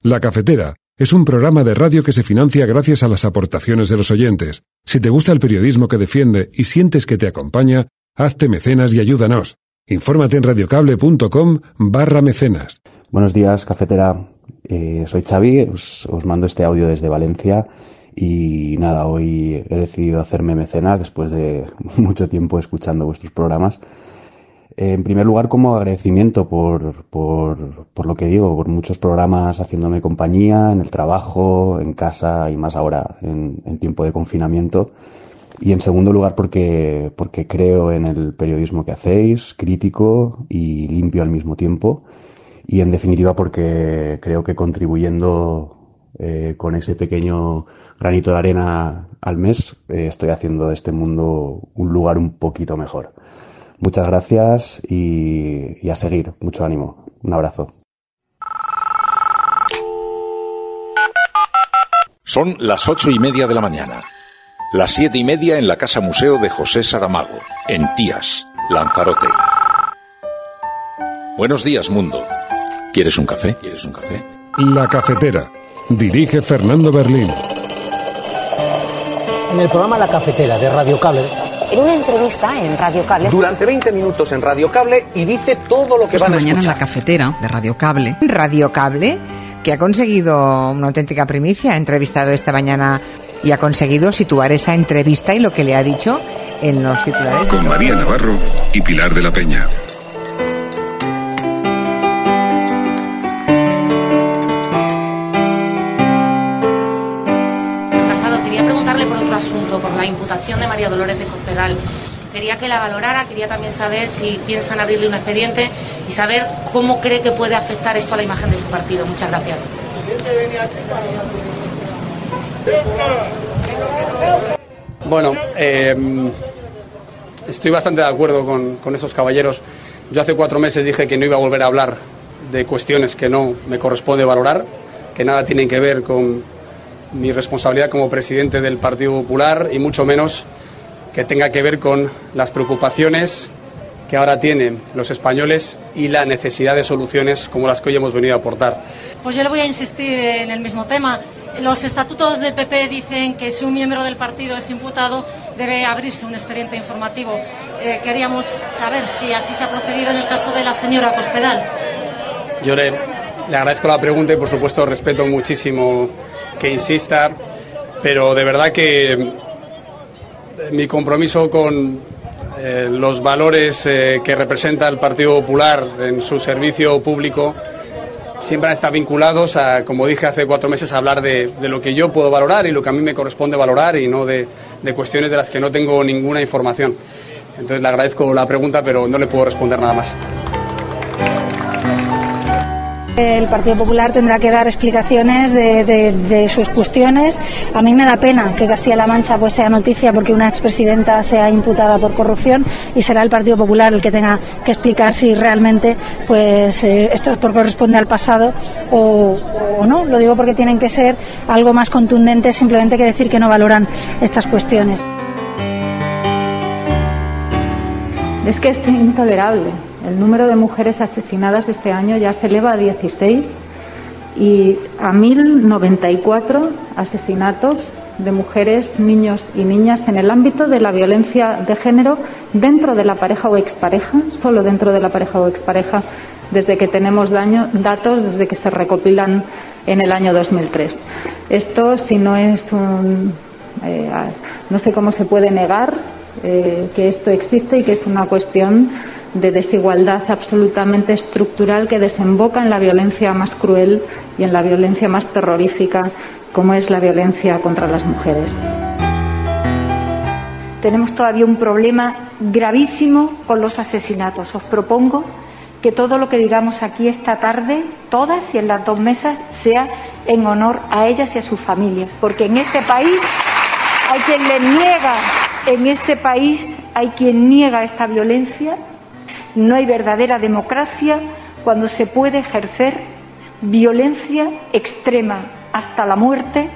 La Cafetera es un programa de radio que se financia gracias a las aportaciones de los oyentes. Si te gusta el periodismo que defiende y sientes que te acompaña, hazte mecenas y ayúdanos. Infórmate en radiocable.com/mecenas. Buenos días, Cafetera. Soy Xavi, os mando este audio desde Valencia y nada, hoy he decidido hacerme mecenas después de mucho tiempo escuchando vuestros programas. En primer lugar, como agradecimiento por lo que digo, por muchos programas haciéndome compañía en el trabajo, en casa y más ahora en tiempo de confinamiento. Y en segundo lugar, porque creo en el periodismo que hacéis, crítico y limpio al mismo tiempo. Y en definitiva porque creo que contribuyendo con ese pequeño granito de arena al mes, estoy haciendo de este mundo un lugar un poquito mejor. Muchas gracias y a seguir. Mucho ánimo. Un abrazo. Son las 8:30 de la mañana. Las 7:30 en la Casa Museo de José Saramago, en Tías, Lanzarote. Buenos días, mundo. ¿Quieres un café? ¿Quieres un café? La Cafetera. Dirige Fernando Berlín. En el programa La Cafetera de Radio Cable. En una entrevista en Radio Cable. Durante 20 minutos en Radio Cable y dice todo lo que van a escuchar. Mañana en La Cafetera de Radio Cable. Radio Cable, que ha conseguido una auténtica primicia. Ha entrevistado esta mañana y ha conseguido situar esa entrevista y lo que le ha dicho en los titulares. Con María Navarro y Pilar de la Peña. Por la imputación de María Dolores de Cospedal. Quería que la valorara, quería también saber si piensan abrirle un expediente y saber cómo cree que puede afectar esto a la imagen de su partido. Muchas gracias. Bueno, estoy bastante de acuerdo con esos caballeros. Yo hace 4 meses dije que no iba a volver a hablar de cuestiones que no me corresponde valorar, que nada tienen que ver con mi responsabilidad como presidente del Partido Popular y mucho menos que tenga que ver con las preocupaciones que ahora tienen los españoles y la necesidad de soluciones como las que hoy hemos venido a aportar. Pues yo le voy a insistir en el mismo tema. Los estatutos del PP dicen que si un miembro del partido es imputado debe abrirse un expediente informativo. Queríamos saber si así se ha procedido en el caso de la señora Cospedal. Yo le agradezco la pregunta y por supuesto respeto muchísimo que insista, pero de verdad que mi compromiso con los valores que representa el Partido Popular en su servicio público siempre han estado vinculados a, como dije hace 4 meses, a hablar de lo que yo puedo valorar y lo que a mí me corresponde valorar y no de cuestiones de las que no tengo ninguna información. Entonces le agradezco la pregunta, pero no le puedo responder nada más. El Partido Popular tendrá que dar explicaciones de sus cuestiones. A mí me da pena que Castilla-La Mancha pues sea noticia porque una expresidenta sea imputada por corrupción y será el Partido Popular el que tenga que explicar si realmente pues esto corresponde al pasado o no. Lo digo porque tienen que ser algo más contundente simplemente que decir que no valoran estas cuestiones. Es que es intolerable. El número de mujeres asesinadas este año ya se eleva a 16 y a 1094 asesinatos de mujeres, niños y niñas en el ámbito de la violencia de género dentro de la pareja o expareja, solo dentro de la pareja o expareja, desde que tenemos datos, desde que se recopilan en el año 2003. Esto, si no es no sé cómo se puede negar que esto existe y que es una cuestión de desigualdad absolutamente estructural que desemboca en la violencia más cruel y en la violencia más terrorífica, como es la violencia contra las mujeres. Tenemos todavía un problema gravísimo con los asesinatos. Os propongo que todo lo que digamos aquí esta tarde, todas y en las 2 mesas, sea en honor a ellas y a sus familias, porque en este país hay quien le niega, hay quien niega esta violencia. No hay verdadera democracia cuando se puede ejercer violencia extrema hasta la muerte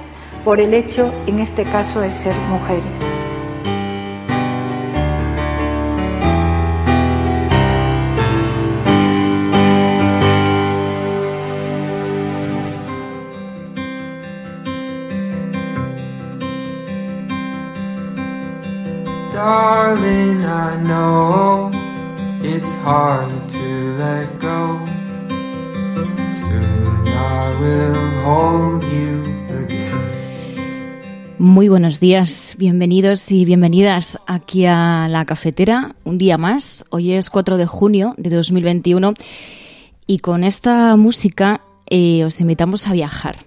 por el hecho, en este caso, de ser mujeres. I know it's hard to let go. Soon I will hold you again. Muy buenos días, bienvenidos y bienvenidas aquí a La Cafetera, un día más. Hoy es 4 de junio de 2021 y con esta música os invitamos a viajar.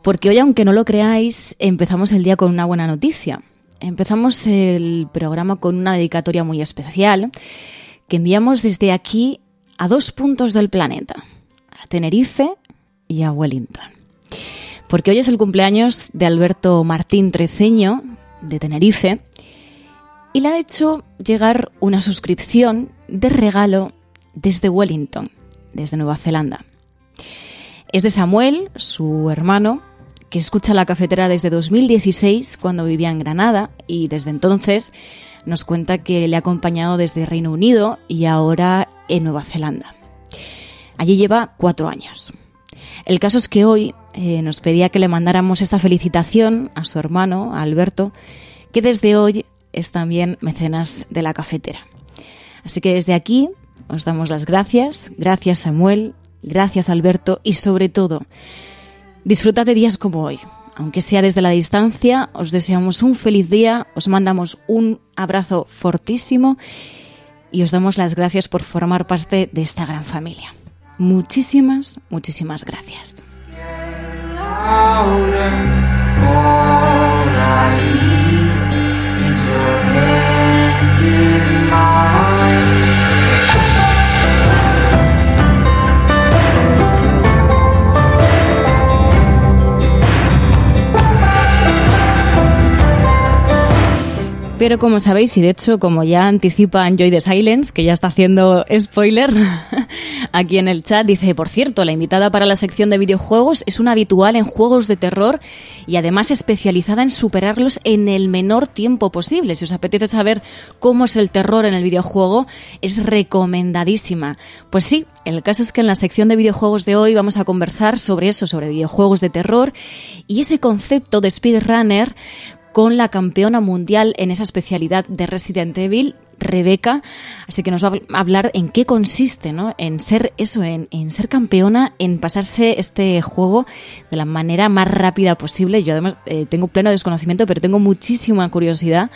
Porque hoy, aunque no lo creáis, empezamos el día con una buena noticia. Empezamos el programa con una dedicatoria muy especial que enviamos desde aquí a 2 puntos del planeta, a Tenerife y a Wellington. Porque hoy es el cumpleaños de Alberto Martín Treceño, de Tenerife, y le han hecho llegar una suscripción de regalo desde Wellington, desde Nueva Zelanda. Es de Samuel, su hermano, que escucha La Cafetera desde 2016, cuando vivía en Granada, y desde entonces nos cuenta que le ha acompañado desde Reino Unido y ahora en Nueva Zelanda. Allí lleva 4 años. El caso es que hoy nos pedía que le mandáramos esta felicitación a su hermano, a Alberto, que desde hoy es también mecenas de La Cafetera. Así que desde aquí os damos las gracias. Gracias, Samuel. Gracias, Alberto. Y sobre todo, disfrutad de días como hoy. Aunque sea desde la distancia, os deseamos un feliz día, os mandamos un abrazo fortísimo y os damos las gracias por formar parte de esta gran familia. Muchísimas, muchísimas gracias. Pero como sabéis, y de hecho como ya anticipa Enjoy the Silence, que ya está haciendo spoiler aquí en el chat, dice, por cierto, la invitada para la sección de videojuegos es una habitual en juegos de terror y además especializada en superarlos en el menor tiempo posible. Si os apetece saber cómo es el terror en el videojuego, es recomendadísima. Pues sí, el caso es que en la sección de videojuegos de hoy vamos a conversar sobre eso, sobre videojuegos de terror y ese concepto de speedrunner con la campeona mundial en esa especialidad de Resident Evil, Rebeca. Así que nos va a hablar en qué consiste, ¿no? En ser eso, en ser campeona, en pasarse este juego de la manera más rápida posible. Yo además tengo pleno desconocimiento, pero tengo muchísima curiosidad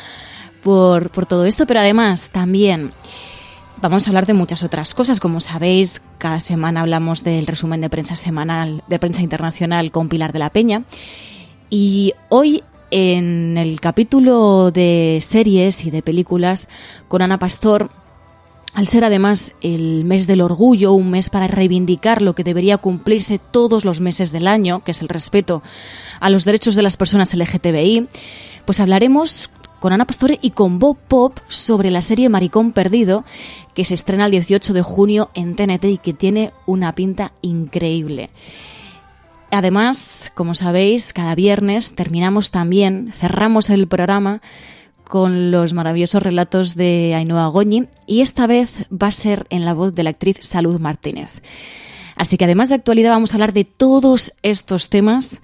por todo esto. Pero además también vamos a hablar de muchas otras cosas. Como sabéis, cada semana hablamos del resumen de prensa semanal, de prensa internacional con Pilar de la Peña. Y hoy, en el capítulo de series y de películas con Ana Pastor, al ser además el mes del orgullo, un mes para reivindicar lo que debería cumplirse todos los meses del año, que es el respeto a los derechos de las personas LGTBI, pues hablaremos con Ana Pastor y con Bob Pop sobre la serie Maricón Perdido, que se estrena el 18 de junio en TNT y que tiene una pinta increíble. Además, como sabéis, cada viernes cerramos el programa con los maravillosos relatos de Ainhoa Goñi y esta vez va a ser en la voz de la actriz Salud Martínez. Así que además de actualidad vamos a hablar de todos estos temas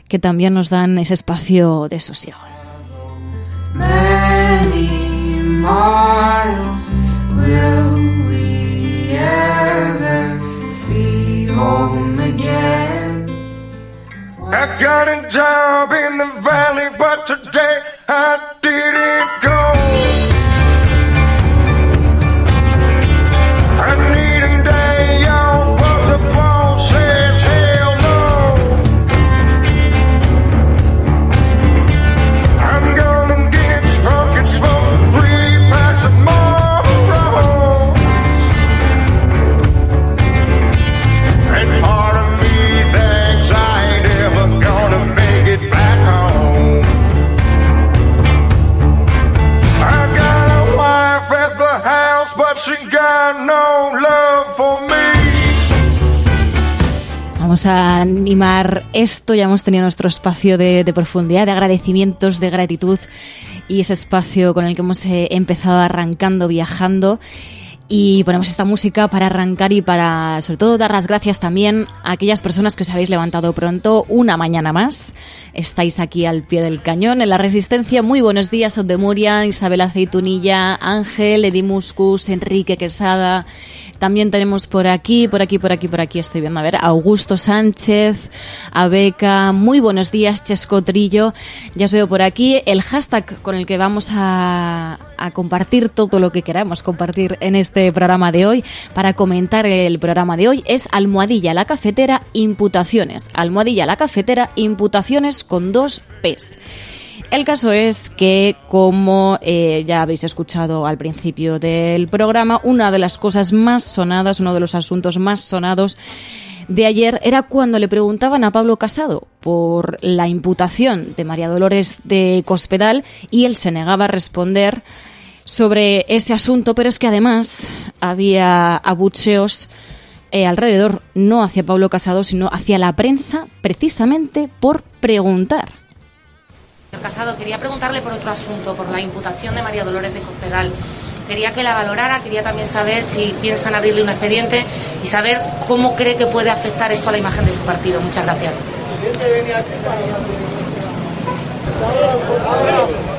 que también nos dan ese espacio de sosiego. Many miles will we ever see home again? I got a job in the valley, but today I didn't go. I need a day off, but the boss says hell no. I'm gonna get drunk and smoke 3 packs of Marlboros. And part of me thinks I ain't ever gonna make it back home. I got a wife at the house, but she got no love for me. Vamos a animar esto, ya hemos tenido nuestro espacio de profundidad, de agradecimientos, de gratitud y ese espacio con el que hemos empezado arrancando, viajando. Y ponemos esta música para arrancar y para, sobre todo, dar las gracias también a aquellas personas que os habéis levantado pronto una mañana más. Estáis aquí al pie del cañón, en la Resistencia. Muy buenos días, Od de Muria, Isabel Aceitunilla, Ángel, Edi Muscus, Enrique Quesada. También tenemos por aquí, estoy viendo, a ver, Augusto Sánchez, Abeca. Muy buenos días, Chesco Trillo. Ya os veo por aquí. El hashtag con el que vamos a compartir todo lo que queramos compartir en este programa de hoy, para comentar el programa de hoy, es Almohadilla la Cafetera Imputaciones. Almohadilla la Cafetera Imputaciones con 2 P's. El caso es que, como ya habéis escuchado al principio del programa, una de las cosas más sonadas, uno de los asuntos más sonados de ayer era cuando le preguntaban a Pablo Casado por la imputación de María Dolores de Cospedal y él se negaba a responder sobre ese asunto, pero es que además había abucheos alrededor, no hacia Pablo Casado, sino hacia la prensa, precisamente por preguntar. Casado, quería preguntarle por otro asunto, por la imputación de María Dolores de Cospedal. Quería que la valorara, quería también saber si piensan abrirle un expediente y saber cómo cree que puede afectar esto a la imagen de su partido. Muchas gracias.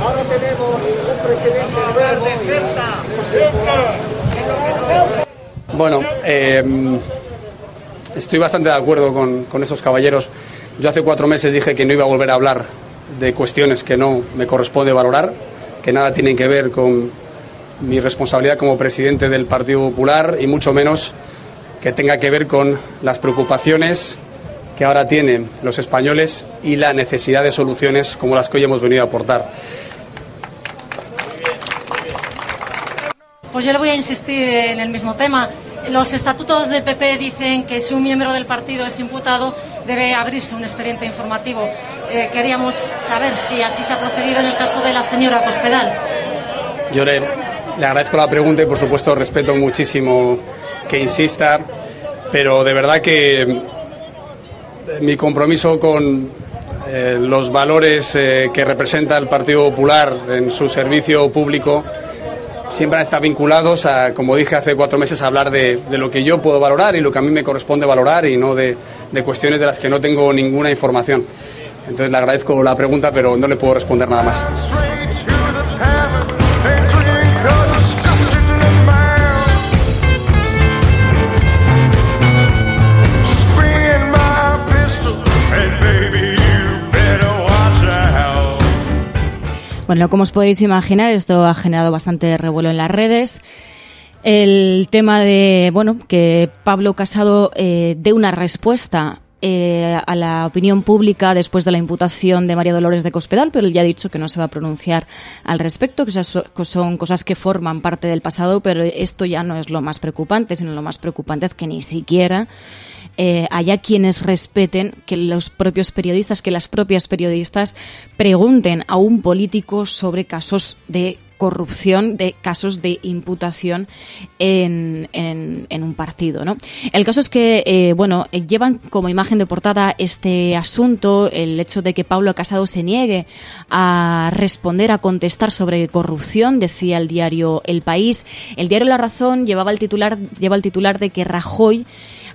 Ahora tenemos un presidente nuevo. Bueno, estoy bastante de acuerdo con esos caballeros. Yo hace 4 meses dije que no iba a volver a hablar de cuestiones que no me corresponde valorar, que nada tienen que ver con mi responsabilidad como presidente del Partido Popular y mucho menos que tenga que ver con las preocupaciones que ahora tienen los españoles y la necesidad de soluciones como las que hoy hemos venido a aportar. Pues yo le voy a insistir en el mismo tema. Los estatutos del PP dicen que si un miembro del partido es imputado debe abrirse un expediente informativo. Queríamos saber si así se ha procedido en el caso de la señora Cospedal. Yo le agradezco la pregunta y por supuesto respeto muchísimo que insista, pero de verdad que mi compromiso con los valores que representa el Partido Popular en su servicio público siempre han estado vinculados a, como dije hace 4 meses, a hablar de lo que yo puedo valorar y lo que a mí me corresponde valorar y no de cuestiones de las que no tengo ninguna información. Entonces le agradezco la pregunta, pero no le puedo responder nada más. Bueno, como os podéis imaginar, esto ha generado bastante revuelo en las redes. El tema de, que Pablo Casado dé una respuesta a la opinión pública después de la imputación de María Dolores de Cospedal, pero él ya ha dicho que no se va a pronunciar al respecto, que son cosas que forman parte del pasado, pero esto ya no es lo más preocupante, sino lo más preocupante es que ni siquiera haya quienes respeten que los propios periodistas, que las propias periodistas pregunten a un político sobre casos de corrupción, de casos de imputación en un partido, ¿no? El caso es que, llevan como imagen de portada este asunto, el hecho de que Pablo Casado se niegue a responder, a contestar sobre corrupción, decía el diario El País. El diario La Razón lleva el titular de que Rajoy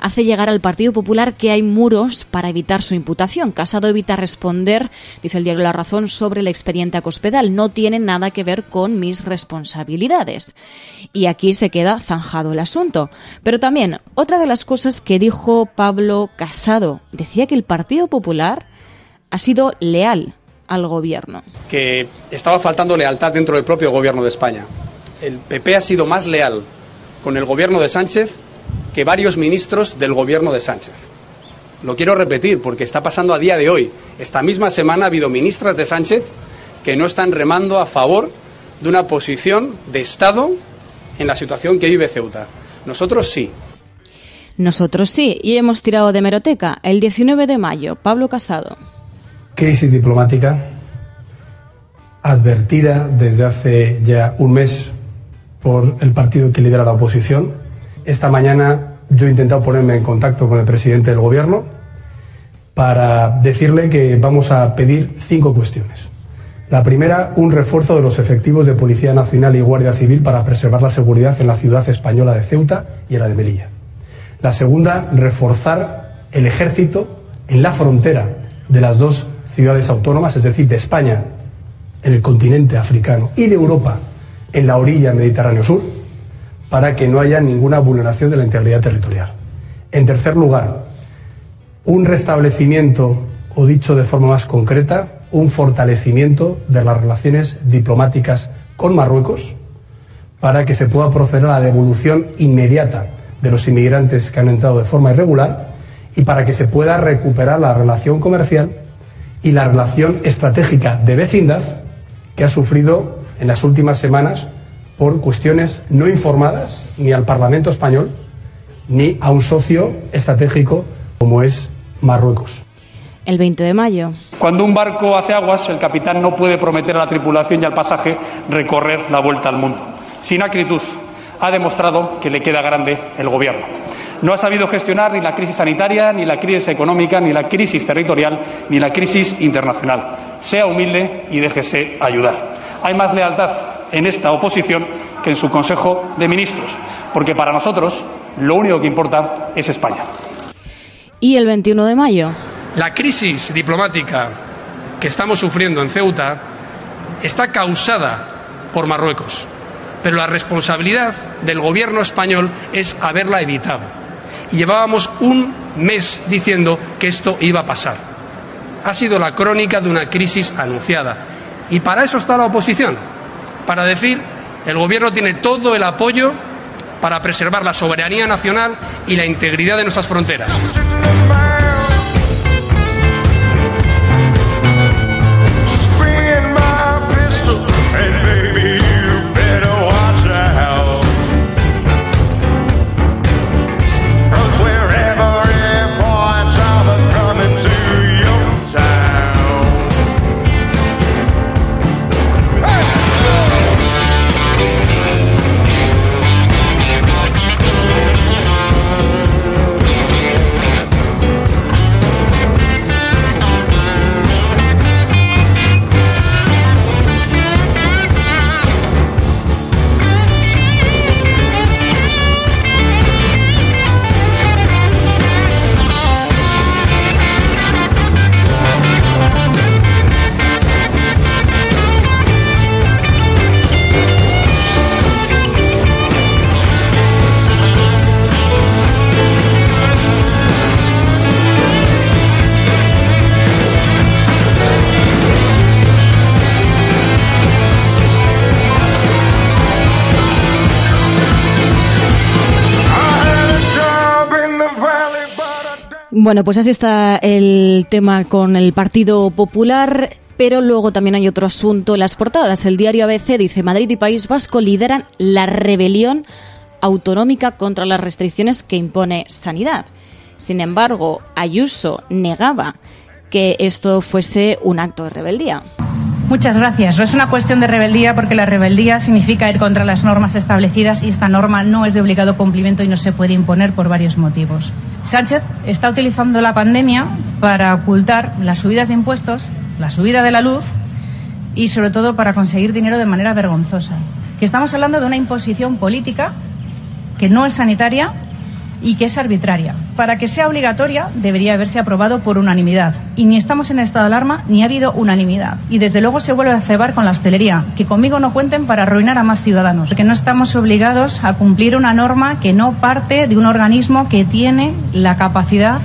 hace llegar al Partido Popular que hay muros para evitar su imputación. Casado evita responder, dice el diario La Razón, sobre el expediente a Cospedal. No tiene nada que ver con mis responsabilidades. Y aquí se queda zanjado el asunto. Pero también, otra de las cosas que dijo Pablo Casado, decía que el Partido Popular ha sido leal al gobierno. Que estaba faltando lealtad dentro del propio gobierno de España. El PP ha sido más leal con el gobierno de Sánchez que varios ministros del gobierno de Sánchez. Lo quiero repetir porque está pasando a día de hoy. Esta misma semana ha habido ministras de Sánchez que no están remando a favor de una posición de Estado en la situación que vive Ceuta. Nosotros sí. Nosotros sí, y hemos tirado de hemeroteca. El 19 de mayo, Pablo Casado. Crisis diplomática advertida desde hace ya un mes por el partido que lidera la oposición. Esta mañana yo he intentado ponerme en contacto con el presidente del gobierno para decirle que vamos a pedir 5 cuestiones. La primera, un refuerzo de los efectivos de Policía Nacional y Guardia Civil para preservar la seguridad en la ciudad española de Ceuta y en la de Melilla. La segunda, reforzar el ejército en la frontera de las dos ciudades autónomas, es decir, de España en el continente africano y de Europa en la orilla Mediterráneo Sur, para que no haya ninguna vulneración de la integridad territorial. En tercer lugar, un restablecimiento, o dicho de forma más concreta, un fortalecimiento de las relaciones diplomáticas con Marruecos para que se pueda proceder a la devolución inmediata de los inmigrantes que han entrado de forma irregular y para que se pueda recuperar la relación comercial y la relación estratégica de vecindad que ha sufrido en las últimas semanas por cuestiones no informadas ni al Parlamento español ni a un socio estratégico como es Marruecos. El 20 de mayo. Cuando un barco hace aguas, el capitán no puede prometer a la tripulación y al pasaje recorrer la vuelta al mundo. Sin acritud, ha demostrado que le queda grande el gobierno. No ha sabido gestionar ni la crisis sanitaria, ni la crisis económica, ni la crisis territorial, ni la crisis internacional. Sea humilde y déjese ayudar. Hay más lealtad en esta oposición que en su Consejo de Ministros, porque para nosotros lo único que importa es España. Y el 21 de mayo. La crisis diplomática que estamos sufriendo en Ceuta está causada por Marruecos, pero la responsabilidad del gobierno español es haberla evitado. Y llevábamos un mes diciendo que esto iba a pasar. Ha sido la crónica de una crisis anunciada. Y para eso está la oposición, para decir el gobierno tiene todo el apoyo para preservar la soberanía nacional y la integridad de nuestras fronteras. Bueno, pues así está el tema con el Partido Popular, pero luego también hay otro asunto en las portadas. El diario ABC dice: Madrid y País Vasco lideran la rebelión autonómica contra las restricciones que impone Sanidad. Sin embargo, Ayuso negaba que esto fuese un acto de rebeldía. Muchas gracias. No es una cuestión de rebeldía, porque la rebeldía significa ir contra las normas establecidas y esta norma no es de obligado cumplimiento y no se puede imponer por varios motivos. Sánchez está utilizando la pandemia para ocultar las subidas de impuestos, la subida de la luz y sobre todo para conseguir dinero de manera vergonzosa. Que estamos hablando de una imposición política que no es sanitaria y que es arbitraria. Para que sea obligatoria debería haberse aprobado por unanimidad. Y ni estamos en estado de alarma ni ha habido unanimidad. Y desde luego se vuelve a cebar con la hostelería. Que conmigo no cuenten para arruinar a más ciudadanos. Porque no estamos obligados a cumplir una norma que no parte de un organismo que tiene la capacidad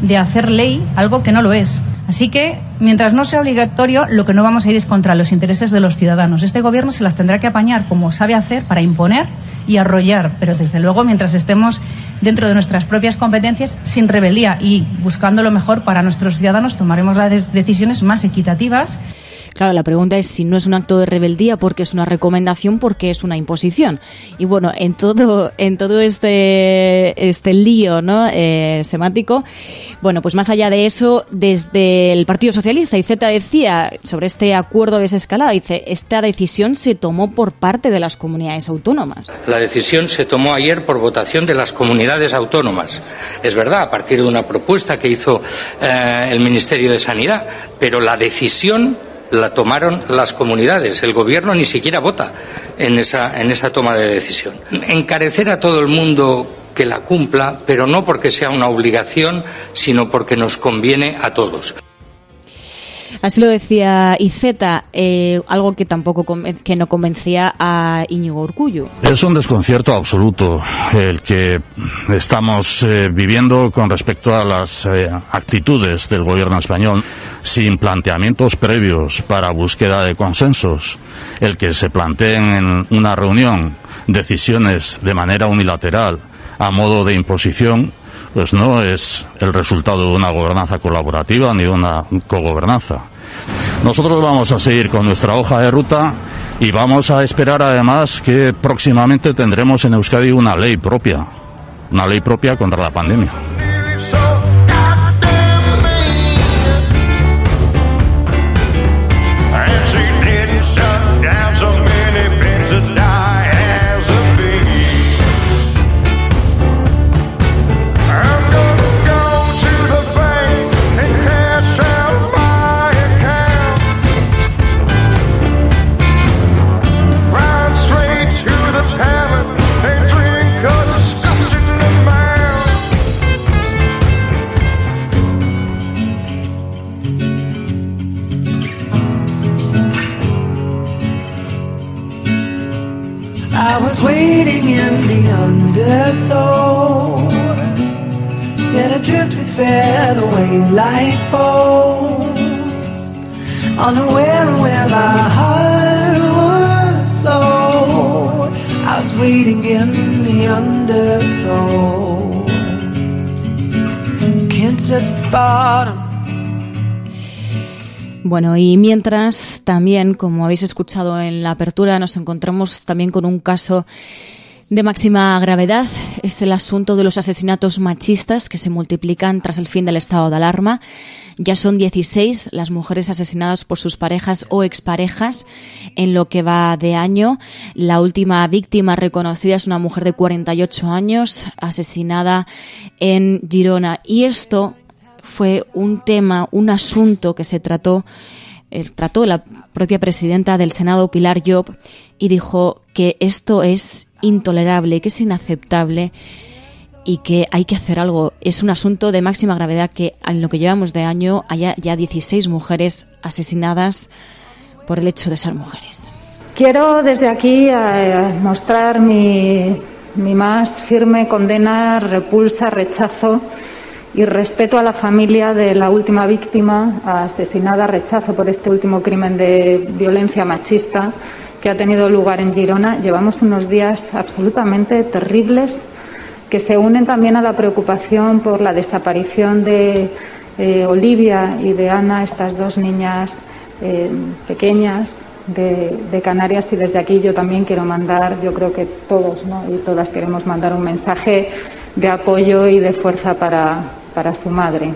de hacer ley, algo que no lo es. Así que, mientras no sea obligatorio, lo que no vamos a ir es contra los intereses de los ciudadanos. Este gobierno se las tendrá que apañar como sabe hacer para imponer y arrollar, pero desde luego mientras estemos dentro de nuestras propias competencias, sin rebeldía y buscando lo mejor para nuestros ciudadanos, tomaremos las decisiones más equitativas. Claro, la pregunta es si no es un acto de rebeldía porque es una recomendación, porque es una imposición. Y bueno, en todo este lío, ¿no? Semántico, bueno, pues más allá de eso, desde el Partido Socialista, Iceta decía sobre este acuerdo de desescalada, dice: esta decisión se tomó por parte de las comunidades autónomas. La decisión se tomó ayer por votación de las comunidades autónomas. Es verdad, a partir de una propuesta que hizo el Ministerio de Sanidad, pero la decisión la tomaron las comunidades. El gobierno ni siquiera vota en esa toma de decisión. Encarecer a todo el mundo que la cumpla, pero no porque sea una obligación, sino porque nos conviene a todos. Así lo decía Iceta, algo que tampoco que no convencía a Íñigo Urkullu. Es un desconcierto absoluto el que estamos viviendo con respecto a las actitudes del gobierno español, sin planteamientos previos para búsqueda de consensos. El que se planteen en una reunión decisiones de manera unilateral a modo de imposición, pues no es el resultado de una gobernanza colaborativa ni de una cogobernanza. Nosotros vamos a seguir con nuestra hoja de ruta y vamos a esperar además que próximamente tendremos en Euskadi una ley propia contra la pandemia. I was waiting in the undertow, set adrift with featherweight like bows, unaware of where my heart would flow. I was waiting in the undertow, can't touch the bottom. Bueno, y mientras también, como habéis escuchado en la apertura, nos encontramos también con un caso de máxima gravedad. Es el asunto de los asesinatos machistas que se multiplican tras el fin del estado de alarma. Ya son 16 las mujeres asesinadas por sus parejas o exparejas en lo que va de año. La última víctima reconocida es una mujer de 48 años, asesinada en Girona. Y esto fue un tema, un asunto que trató la propia presidenta del Senado, Pilar Llop, y dijo que esto es intolerable, que es inaceptable y que hay que hacer algo. Es un asunto de máxima gravedad que en lo que llevamos de año haya ya 16 mujeres asesinadas por el hecho de ser mujeres. Quiero desde aquí mostrar mi más firme condena, repulsa, rechazo y respeto a la familia de la última víctima asesinada, rechazo por este último crimen de violencia machista que ha tenido lugar en Girona. Llevamos unos días absolutamente terribles que se unen también a la preocupación por la desaparición de Olivia y de Ana, estas dos niñas pequeñas de Canarias, y desde aquí yo también quiero mandar, yo creo que todos, ¿no?, y todas queremos mandar un mensaje de apoyo y de fuerza para su madre.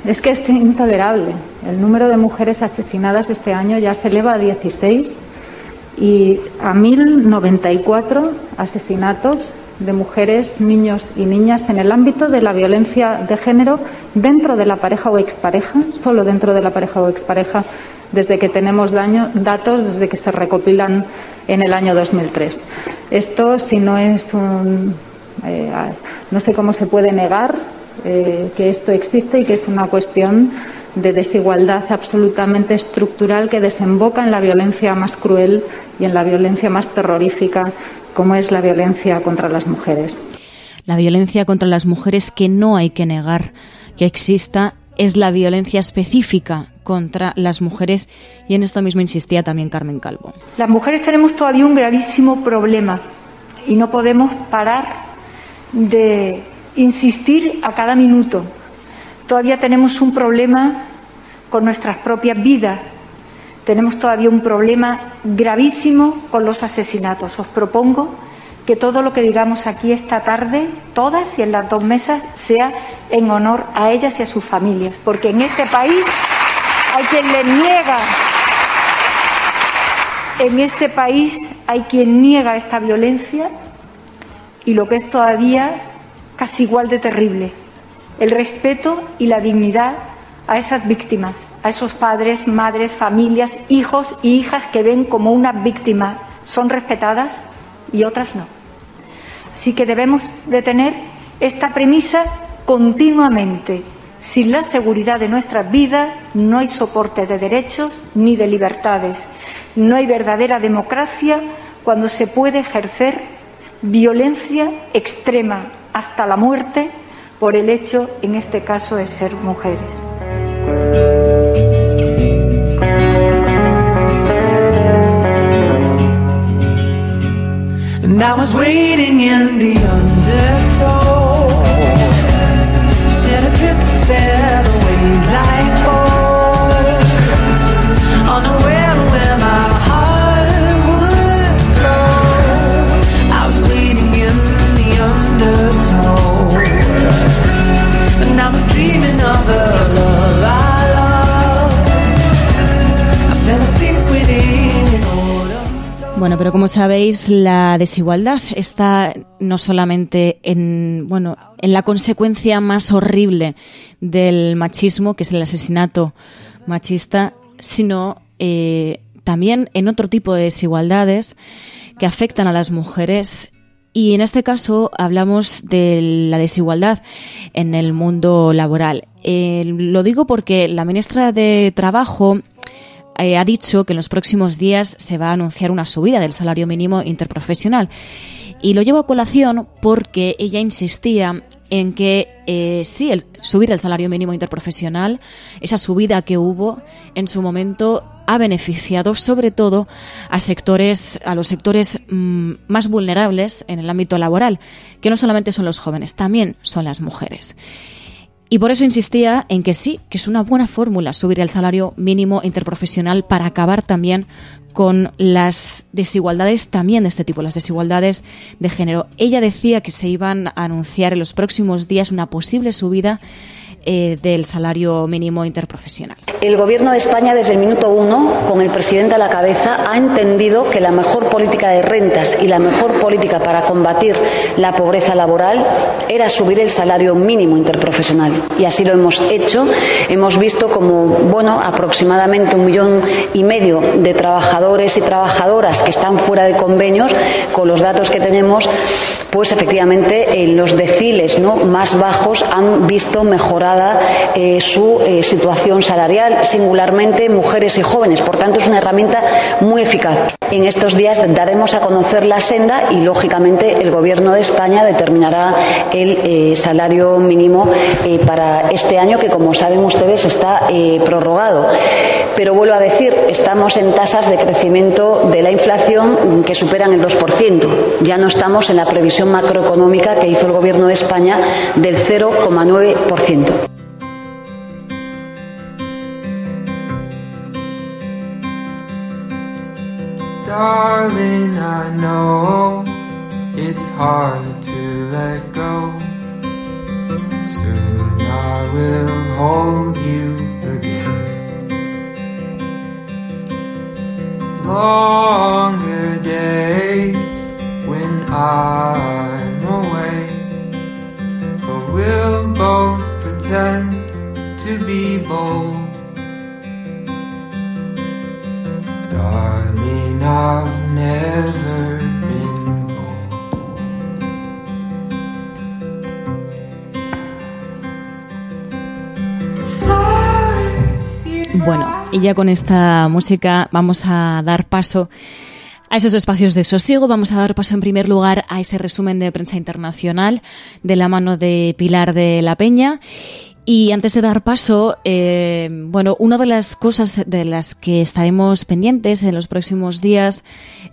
Es que es intolerable. El número de mujeres asesinadas este año ya se eleva a 16 y a 1094 asesinatos de mujeres, niños y niñas en el ámbito de la violencia de género dentro de la pareja o expareja, solo dentro de la pareja o expareja, desde que tenemos datos, desde que se recopilan en el año 2003. Esto, si no es no sé cómo se puede negar que esto existe y que es una cuestión de desigualdad absolutamente estructural que desemboca en la violencia más cruel y en la violencia más terrorífica, como es la violencia contra las mujeres. La violencia contra las mujeres que no hay que negar que exista es la violencia específica contra las mujeres, y en esto mismo insistía también Carmen Calvo. Las mujeres tenemos todavía un gravísimo problema y no podemos parar de insistir a cada minuto. Todavía tenemos un problema con nuestras propias vidas. Tenemos todavía un problema gravísimo con los asesinatos. Os propongo que todo lo que digamos aquí esta tarde, todas y en las dos mesas, sea en honor a ellas y a sus familias, porque en este país hay quien le niega. En este país hay quien niega esta violencia y lo que es todavía casi igual de terrible, el respeto y la dignidad a esas víctimas, a esos padres, madres, familias, hijos y hijas que ven como unas víctimas son respetadas y otras no. Así que debemos de tener esta premisa continuamente. Sin la seguridad de nuestras vidas no hay soporte de derechos ni de libertades. No hay verdadera democracia cuando se puede ejercer violencia extrema hasta la muerte por el hecho, en este caso, de ser mujeres. And I was waiting in the undertow, said a trip fell away like bones, unaware where my heart would flow. I was waiting in the undertow, and I was dreaming of the love I love. I fell asleep within an autumn. Bueno, pero como sabéis, la desigualdad está no solamente en la consecuencia más horrible del machismo, que es el asesinato machista, sino también en otro tipo de desigualdades que afectan a las mujeres. Y en este caso hablamos de la desigualdad en el mundo laboral. Lo digo porque la ministra de Trabajo ha dicho que en los próximos días se va a anunciar una subida del salario mínimo interprofesional. Y lo llevo a colación porque ella insistía en que sí, subir el salario mínimo interprofesional, esa subida que hubo en su momento, ha beneficiado sobre todo a los sectores más vulnerables en el ámbito laboral, que no solamente son los jóvenes, también son las mujeres. Y por eso insistía en que sí, que es una buena fórmula subir el salario mínimo interprofesional para acabar también con las desigualdades también de este tipo, las desigualdades de género. Ella decía que se iban a anunciar en los próximos días una posible subida del salario mínimo interprofesional. El Gobierno de España, desde el minuto 1, con el presidente a la cabeza, ha entendido que la mejor política de rentas y la mejor política para combatir la pobreza laboral era subir el salario mínimo interprofesional. Y así lo hemos hecho. Hemos visto como, aproximadamente 1,5 millones de trabajadores y trabajadoras que están fuera de convenios, con los datos que tenemos, pues efectivamente los deciles más bajos han visto mejorada su situación salarial, singularmente mujeres y jóvenes. Por tanto, es una herramienta muy eficaz. En estos días daremos a conocer la senda y, lógicamente, el Gobierno de España determinará el salario mínimo para este año, que, como saben ustedes, está prorrogado. Pero vuelvo a decir, estamos en tasas de crecimiento de la inflación que superan el 2%. Ya no estamos en la previsión macroeconómica que hizo el Gobierno de España del 0,9%. Darling, I know it's hard to let go. Soon I will hold you again. Longer days when I'm away, but we'll both pretend to be bold. Darling, I've never been bold. Bueno, y ya con esta música vamos a dar paso a esos espacios de sosiego. Vamos a dar paso en primer lugar a ese resumen de prensa internacional de la mano de Pilar de la Peña. Y antes de dar paso, una de las cosas de las que estaremos pendientes en los próximos días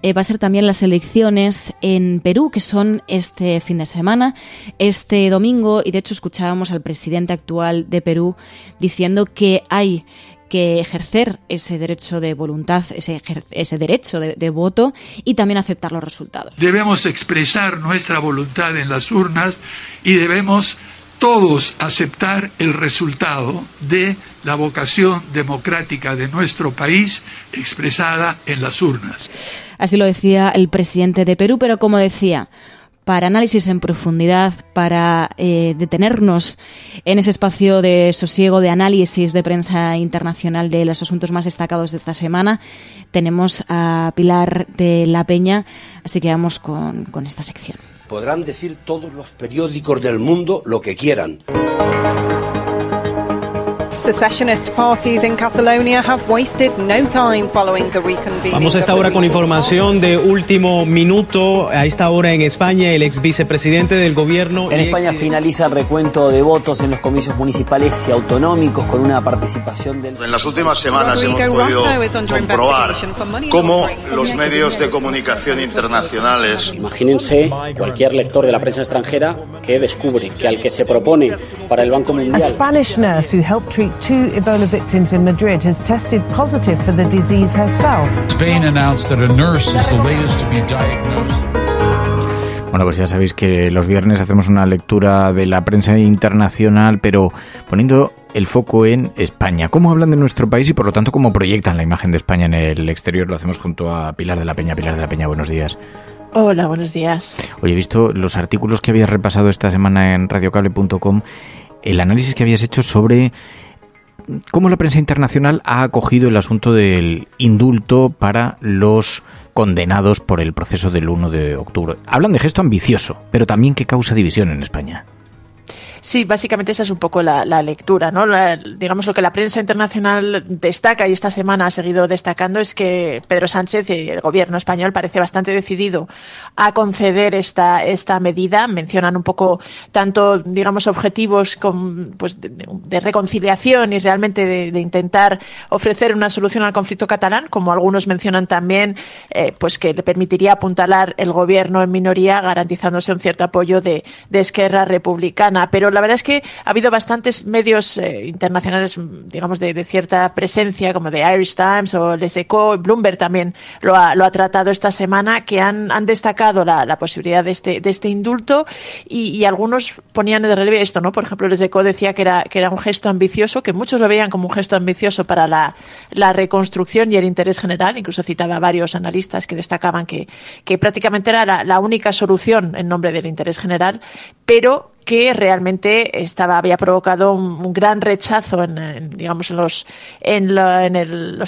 va a ser también las elecciones en Perú, que son este fin de semana, este domingo, y de hecho escuchábamos al presidente actual de Perú diciendo que hay que ejercer ese derecho de voluntad, ese derecho de voto, y también aceptar los resultados. Debemos expresar nuestra voluntad en las urnas y debemos todos aceptar el resultado de la vocación democrática de nuestro país expresada en las urnas. Así lo decía el presidente de Perú, pero como decía, para análisis en profundidad, para detenernos en ese espacio de sosiego, de análisis de prensa internacional de los asuntos más destacados de esta semana. Tenemos a Pilar de la Peña, así que vamos con esta sección. Podrán decir todos los periódicos del mundo lo que quieran. Secessionist parties in Catalonia have wasted no time following the reconvening. Vamos a esta hora con información de último minuto. A esta hora en España, el ex vicepresidente del gobierno... En España finaliza el recuento de votos en los comicios municipales y autonómicos con una participación del... En las últimas semanas hemos podido comprobar cómo los medios de comunicación internacionales... Imagínense cualquier lector de la prensa extranjera que descubre que al que se propone para el Banco Mundial... A Spanish nurse who helped treat 2 Ebola victims in Madrid has tested positive for the disease herself. Spain announced that a nurse is the latest to be diagnosed. Bueno, pues ya sabéis que los viernes hacemos una lectura de la prensa internacional, pero poniendo el foco en España. ¿Cómo hablan de nuestro país y por lo tanto cómo proyectan la imagen de España en el exterior? Lo hacemos junto a Pilar de la Peña. Pilar de la Peña, buenos días. Hola, buenos días. Oye, he visto los artículos que habías repasado esta semana en radiocable.com, el análisis que habías hecho sobre cómo la prensa internacional ha acogido el asunto del indulto para los condenados por el proceso del 1 de octubre. Hablan de gesto ambicioso, pero también que causa división en España. Sí, básicamente esa es un poco la lectura, ¿no? Digamos, lo que la prensa internacional destaca y esta semana ha seguido destacando es que Pedro Sánchez y el gobierno español parece bastante decidido a conceder esta medida. Mencionan un poco tanto, digamos, objetivos de reconciliación y realmente de intentar ofrecer una solución al conflicto catalán, como algunos mencionan también, pues que le permitiría apuntalar el gobierno en minoría, garantizándose un cierto apoyo de Esquerra Republicana. Pero la verdad es que ha habido bastantes medios internacionales, digamos, de cierta presencia, como The Irish Times o Les Echos, Bloomberg también lo ha tratado esta semana, que han destacado la posibilidad de este indulto y algunos ponían de relieve esto, ¿no? Por ejemplo, Les Echos decía que era un gesto ambicioso, que muchos lo veían como un gesto ambicioso para la reconstrucción y el interés general. Incluso citaba a varios analistas que destacaban que prácticamente era la única solución en nombre del interés general, pero que realmente había provocado un gran rechazo en los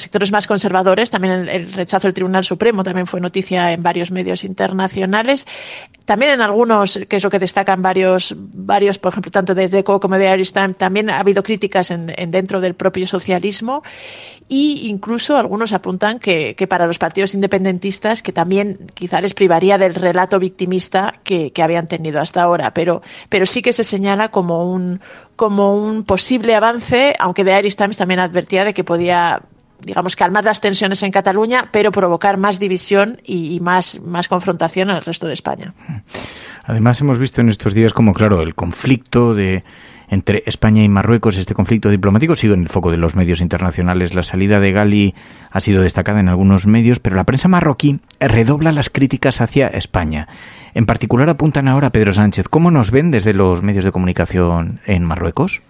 sectores más conservadores. También el rechazo del Tribunal Supremo también fue noticia en varios medios internacionales. También en algunos, que es lo que destacan varios, por ejemplo, tanto de Echo como de Irish Times, también ha habido críticas dentro del propio socialismo. Y incluso algunos apuntan que para los partidos independentistas, que también quizá les privaría del relato victimista que habían tenido hasta ahora, pero sí que se señala como un posible avance, aunque The Irish Times también advertía de que podía, digamos, calmar las tensiones en Cataluña, pero provocar más división y más confrontación en el resto de España. Además, hemos visto en estos días como, claro, el conflicto entre España y Marruecos, este conflicto diplomático, sigue en el foco de los medios internacionales. La salida de Ghali ha sido destacada en algunos medios, pero la prensa marroquí redobla las críticas hacia España. En particular apuntan ahora a Pedro Sánchez. ¿Cómo nos ven desde los medios de comunicación en Marruecos?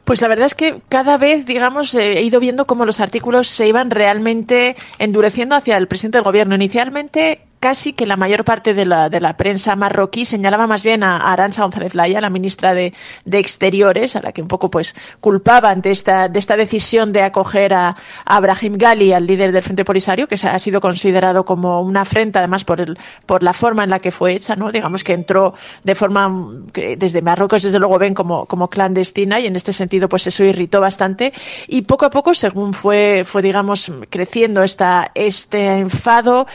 Pues la verdad es que cada vez, digamos, he ido viendo cómo los artículos se iban realmente endureciendo hacia el presidente del gobierno. Inicialmente, casi que la mayor parte de la prensa marroquí señalaba más bien a Arantxa González Laya, la ministra de Exteriores, a la que un poco pues culpaban de esta decisión de acoger a Brahim Ghali, al líder del Frente Polisario, que ha sido considerado como una afrenta, además por la forma en la que fue hecha, ¿no? Digamos que entró de forma que desde Marruecos desde luego ven como clandestina, y en este sentido pues eso irritó bastante, y poco a poco, según fue digamos creciendo este enfado,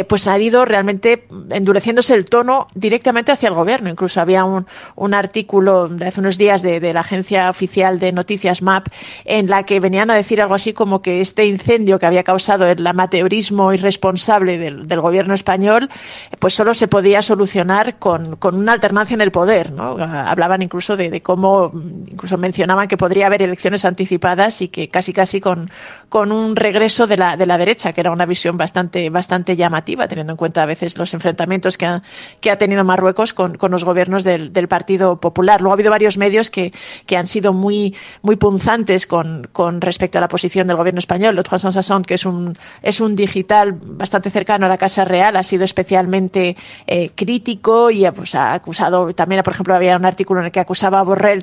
pues ha ido realmente endureciéndose el tono directamente hacia el gobierno. Incluso había un artículo de hace unos días de la agencia oficial de noticias MAP en la que venían a decir algo así como que este incendio que había causado el amateurismo irresponsable del gobierno español pues solo se podía solucionar con una alternancia en el poder, ¿no? Hablaban incluso de cómo, incluso mencionaban que podría haber elecciones anticipadas y que casi con un regreso de la derecha, que era una visión bastante llamativa, teniendo en cuenta cuenta a veces los enfrentamientos que ha tenido Marruecos con los gobiernos del Partido Popular. Luego ha habido varios medios que han sido muy punzantes con respecto a la posición del gobierno español. Le Croissant, que es un digital bastante cercano a la Casa Real, ha sido especialmente crítico y pues, ha acusado, también por ejemplo había un artículo en el que acusaba a Borrell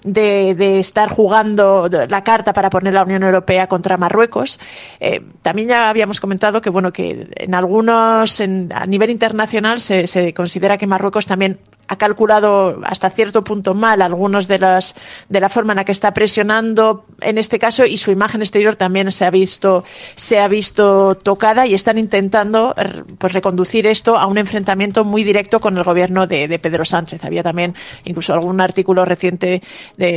de estar jugando la carta para poner la Unión Europea contra Marruecos. También ya habíamos comentado que a nivel internacional se considera que Marruecos también ha calculado hasta cierto punto mal algunos de la forma en la que está presionando en este caso, y su imagen exterior también se ha visto tocada, y están intentando pues reconducir esto a un enfrentamiento muy directo con el gobierno de Pedro Sánchez. Había también incluso algún artículo reciente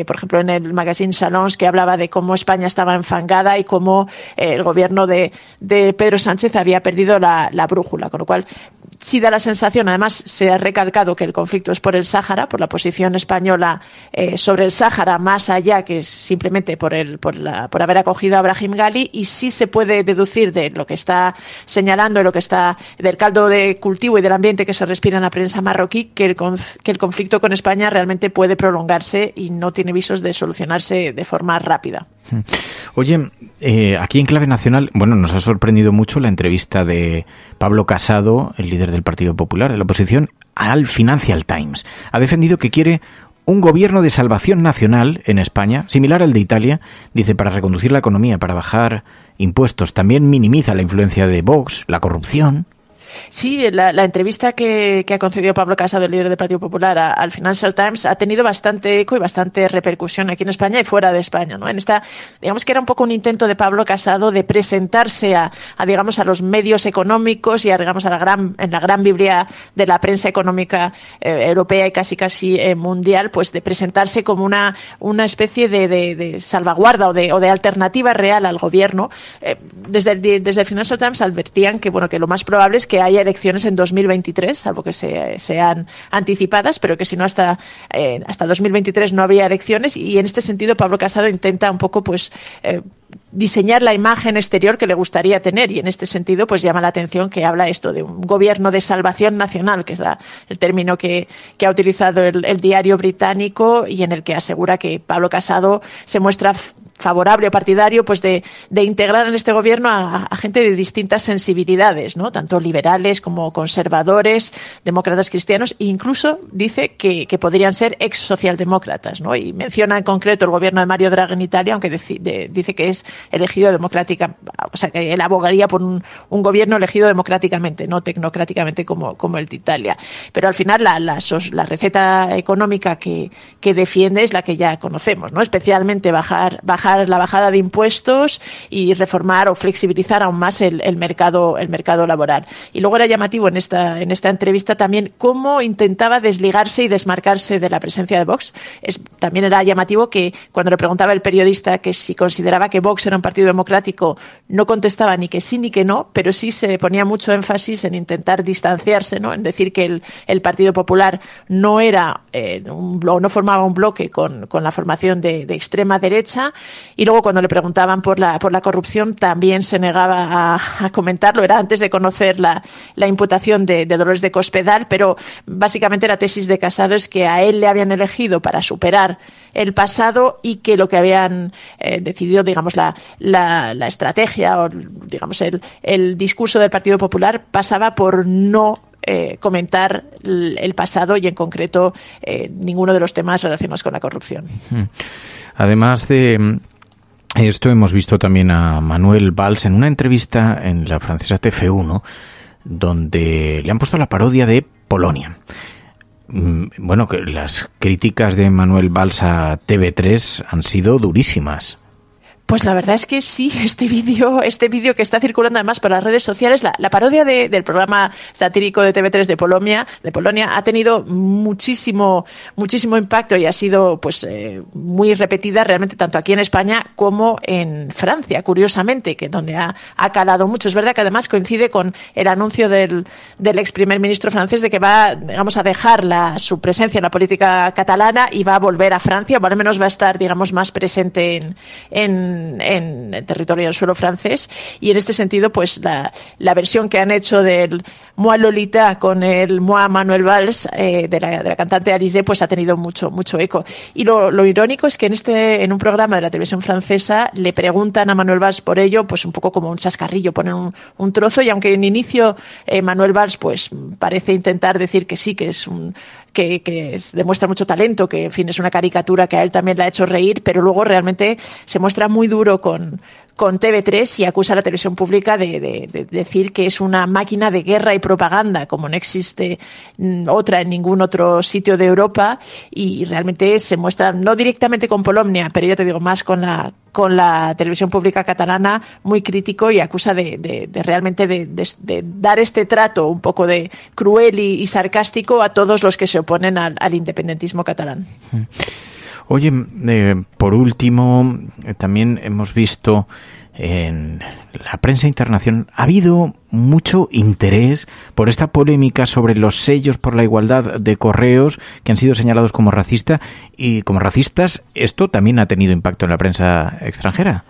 por ejemplo en el magazine Salons, que hablaba de cómo España estaba enfangada y cómo el gobierno de Pedro Sánchez había perdido la brújula, con lo cual sí da la sensación, además se ha recalcado que el conflicto es por el Sáhara, por la posición española sobre el Sáhara, más allá que simplemente por haber acogido a Brahim Ghali, y sí se puede deducir de lo que está señalando, del caldo de cultivo y del ambiente que se respira en la prensa marroquí, que el conflicto con España realmente puede prolongarse y no tiene visos de solucionarse de forma rápida. Oye, aquí en Clave Nacional, nos ha sorprendido mucho la entrevista de Pablo Casado, el líder del Partido Popular, de la oposición, al Financial Times. Ha defendido que quiere un gobierno de salvación nacional en España, similar al de Italia, dice, para reconducir la economía, para bajar impuestos. También minimiza la influencia de Vox, la corrupción. Sí, la entrevista que ha concedido Pablo Casado, el líder del Partido Popular, al Financial Times, ha tenido bastante eco y bastante repercusión aquí en España y fuera de España, ¿no? Digamos que era un poco un intento de Pablo Casado de presentarse a los medios económicos y en la gran biblia de la prensa económica europea y casi mundial, pues de presentarse como una especie de salvaguarda o de alternativa real al gobierno. Desde el Financial Times advertían que lo más probable es que haya elecciones en 2023, salvo que sean anticipadas, pero que si no hasta 2023 no habría elecciones, y en este sentido Pablo Casado intenta un poco diseñar la imagen exterior que le gustaría tener, y en este sentido pues llama la atención que habla esto de un gobierno de salvación nacional, que es el término que ha utilizado el diario británico, y en el que asegura que Pablo Casado se muestra favorable o partidario pues de integrar en este gobierno a gente de distintas sensibilidades, ¿no? Tanto liberales como conservadores, demócratas cristianos, e incluso dice que podrían ser ex socialdemócratas, ¿no? Y menciona en concreto el gobierno de Mario Draghi en Italia, aunque dice que es elegido democrática, o sea que él abogaría por un gobierno elegido democráticamente, no tecnocráticamente como el de Italia. Pero al final la receta económica que defiende es la que ya conocemos, ¿no? Especialmente bajar la bajada de impuestos y reformar o flexibilizar aún más el mercado laboral. Y luego era llamativo en esta entrevista también cómo intentaba desligarse y desmarcarse de la presencia de Vox. También era llamativo que cuando le preguntaba el periodista que si consideraba que Vox era un partido democrático, no contestaba ni que sí ni que no, pero sí se ponía mucho énfasis en intentar distanciarse, ¿no? En decir que el Partido Popular no era no formaba un bloque con la formación de extrema derecha. Y luego cuando le preguntaban por la corrupción también se negaba a comentarlo. Era antes de conocer la imputación de Dolores de Cospedal, pero básicamente la tesis de Casado es que a él le habían elegido para superar el pasado, y que lo que habían decidido, digamos, la estrategia o, digamos, el discurso del Partido Popular pasaba por no comentar el pasado, y en concreto ninguno de los temas relacionados con la corrupción. Además de esto, hemos visto también a Manuel Valls en una entrevista en la francesa TF1, donde le han puesto la parodia de Polonia. Que las críticas de Manuel Valls a TV3 han sido durísimas. Pues la verdad es que sí, este vídeo que está circulando además por las redes sociales, la parodia del programa satírico de TV3 de Polonia ha tenido muchísimo impacto, y ha sido muy repetida realmente tanto aquí en España como en Francia, curiosamente, que donde ha calado mucho. Es verdad que además coincide con el anuncio del ex primer ministro francés de que va, digamos, a dejar su presencia en la política catalana y va a volver a Francia, o al menos va a estar, digamos, más presente en en territorio del suelo francés, y en este sentido pues la versión que han hecho del Moi Lolita con el Moi Manuel Valls de la cantante Alizée pues ha tenido mucho eco. Y lo irónico es que en un programa de la televisión francesa le preguntan a Manuel Valls por ello, pues un poco como un chascarrillo, ponen un trozo, y aunque en inicio Manuel Valls pues parece intentar decir que sí, que es que demuestra mucho talento, que en fin es una caricatura que a él también le ha hecho reír, pero luego realmente se muestra muy duro con TV3 y acusa a la televisión pública de decir que es una máquina de guerra y propaganda, como no existe otra en ningún otro sitio de Europa, y realmente se muestra, no directamente con Polònia, pero yo te digo más con la televisión pública catalana, muy crítico, y acusa de realmente de dar este trato un poco de cruel y sarcástico a todos los que se oponen al independentismo catalán. Oye, por último, también hemos visto en la prensa internacional, ha habido mucho interés por esta polémica sobre los sellos por la igualdad de Correos que han sido señalados como racistas. ¿Esto también ha tenido impacto en la prensa extranjera?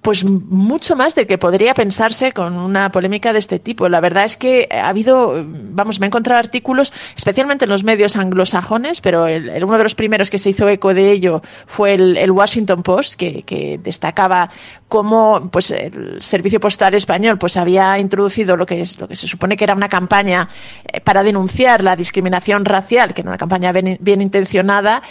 Pues mucho más del que podría pensarse con una polémica de este tipo. La verdad es que ha habido, me he encontrado artículos, especialmente en los medios anglosajones, pero uno de los primeros que se hizo eco de ello fue el Washington Post, que destacaba cómo pues el Servicio Postal Español pues había introducido lo que se supone que era una campaña para denunciar la discriminación racial, que era una campaña bien intencionada,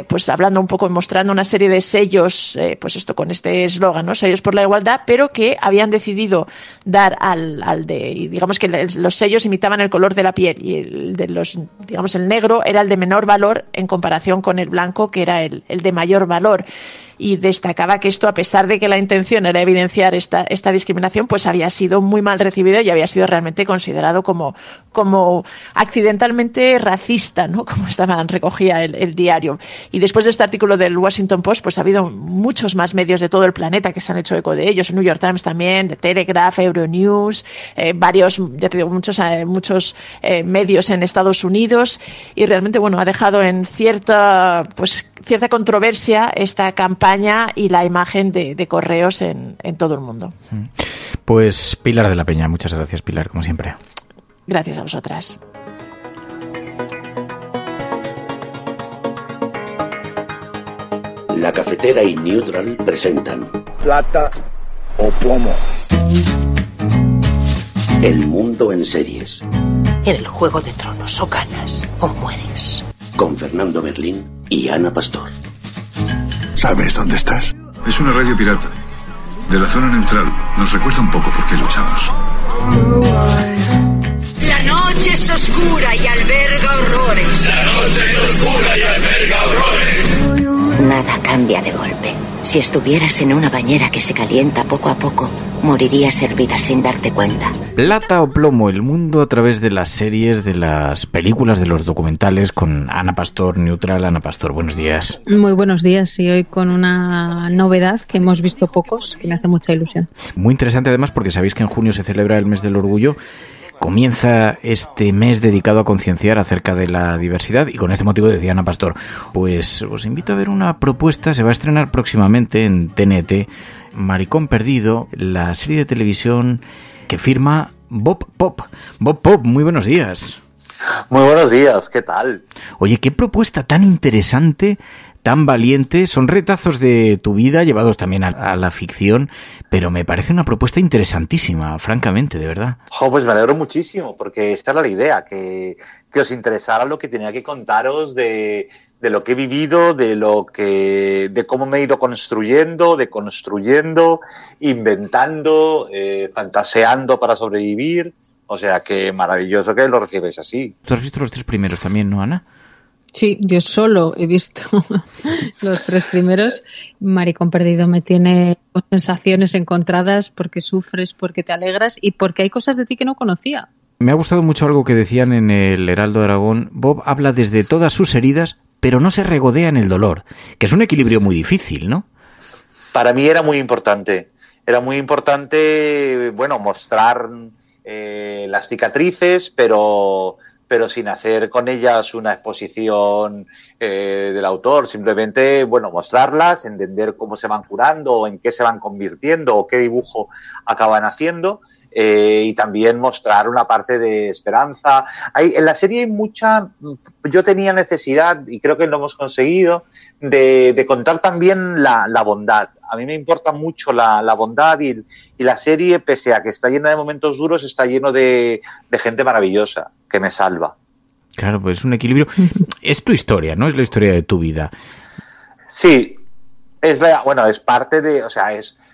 pues hablando un poco, mostrando una serie de sellos, pues esto con este eslogan, ¿no? Sellos por la igualdad, pero que habían decidido dar digamos que los sellos imitaban el color de la piel, y el negro era el de menor valor en comparación con el blanco, que era el de mayor valor. Y destacaba que esto, a pesar de que la intención era evidenciar esta discriminación, pues había sido muy mal recibido y había sido realmente considerado como accidentalmente racista, ¿no? Como recogía el diario. Y después de este artículo del Washington Post, pues ha habido muchos más medios de todo el planeta que se han hecho eco de ellos. El New York Times también, The Telegraph, Euronews, varios, ya te digo, muchos medios en Estados Unidos, y realmente, bueno, ha dejado en cierta controversia esta campaña y la imagen de Correos en todo el mundo. Pues Pilar de la Peña, muchas gracias, Pilar, como siempre. Gracias a vosotras. La Cafetera y Neutral presentan Plata o Plomo. El mundo en series. En el Juego de Tronos, o ganas o mueres. Con Fernando Berlín y Ana Pastor. ¿Sabes dónde estás? Es una radio pirata. De la zona neutral. Nos recuerda un poco por qué luchamos. La noche es oscura y alberga horrores. La noche es oscura y alberga horrores. Nada cambia de golpe. Si estuvieras en una bañera que se calienta poco a poco, morirías hervida sin darte cuenta. Plata o plomo, el mundo a través de las series, de las películas, de los documentales, con Ana Pastor, Neutral. Ana Pastor, buenos días. Muy buenos días, y hoy con una novedad que hemos visto pocos, que me hace mucha ilusión. Muy interesante además, porque sabéis que en junio se celebra el mes del orgullo. Comienza este mes dedicado a concienciar acerca de la diversidad, y con este motivo decía Ana Pastor, pues os invito a ver una propuesta. Se va a estrenar próximamente en TNT, Maricón Perdido, la serie de televisión que firma Bob Pop. Bob Pop, muy buenos días. Muy buenos días, ¿qué tal? Oye, qué propuesta tan interesante, tan valiente. Son retazos de tu vida llevados también a la ficción, pero me parece una propuesta interesantísima, francamente, de verdad. Pues me alegro muchísimo, porque esta era la idea, que os interesara lo que tenía que contaros de lo que he vivido, de cómo me he ido construyendo, inventando, fantaseando para sobrevivir. O sea, que maravilloso que lo recibes así. ¿Tú has visto los 3 primeros también, no, Ana? Sí, yo solo he visto los 3 primeros. Maricón Perdido me tiene sensaciones encontradas, porque sufres, porque te alegras y porque hay cosas de ti que no conocía. Me ha gustado mucho algo que decían en el Heraldo de Aragón. Bob habla desde todas sus heridas, pero no se regodea en el dolor, que es un equilibrio muy difícil, ¿no? Para mí era muy importante. Era muy importante, bueno, mostrar las cicatrices, pero pero sin hacer con ellas una exposición del autor, simplemente, bueno, mostrarlas, entender cómo se van curando, o en qué se van convirtiendo, o qué dibujo acaban haciendo, y también mostrar una parte de esperanza. En la serie hay mucha, yo tenía necesidad, y creo que lo hemos conseguido, de contar también la bondad. A mí me importa mucho la bondad, y la serie, pese a que está llena de momentos duros, está lleno de gente maravillosa que me salva. Claro, pues es un equilibrio. Es tu historia, ¿no? Es la historia de tu vida. Sí, es parte de, o sea,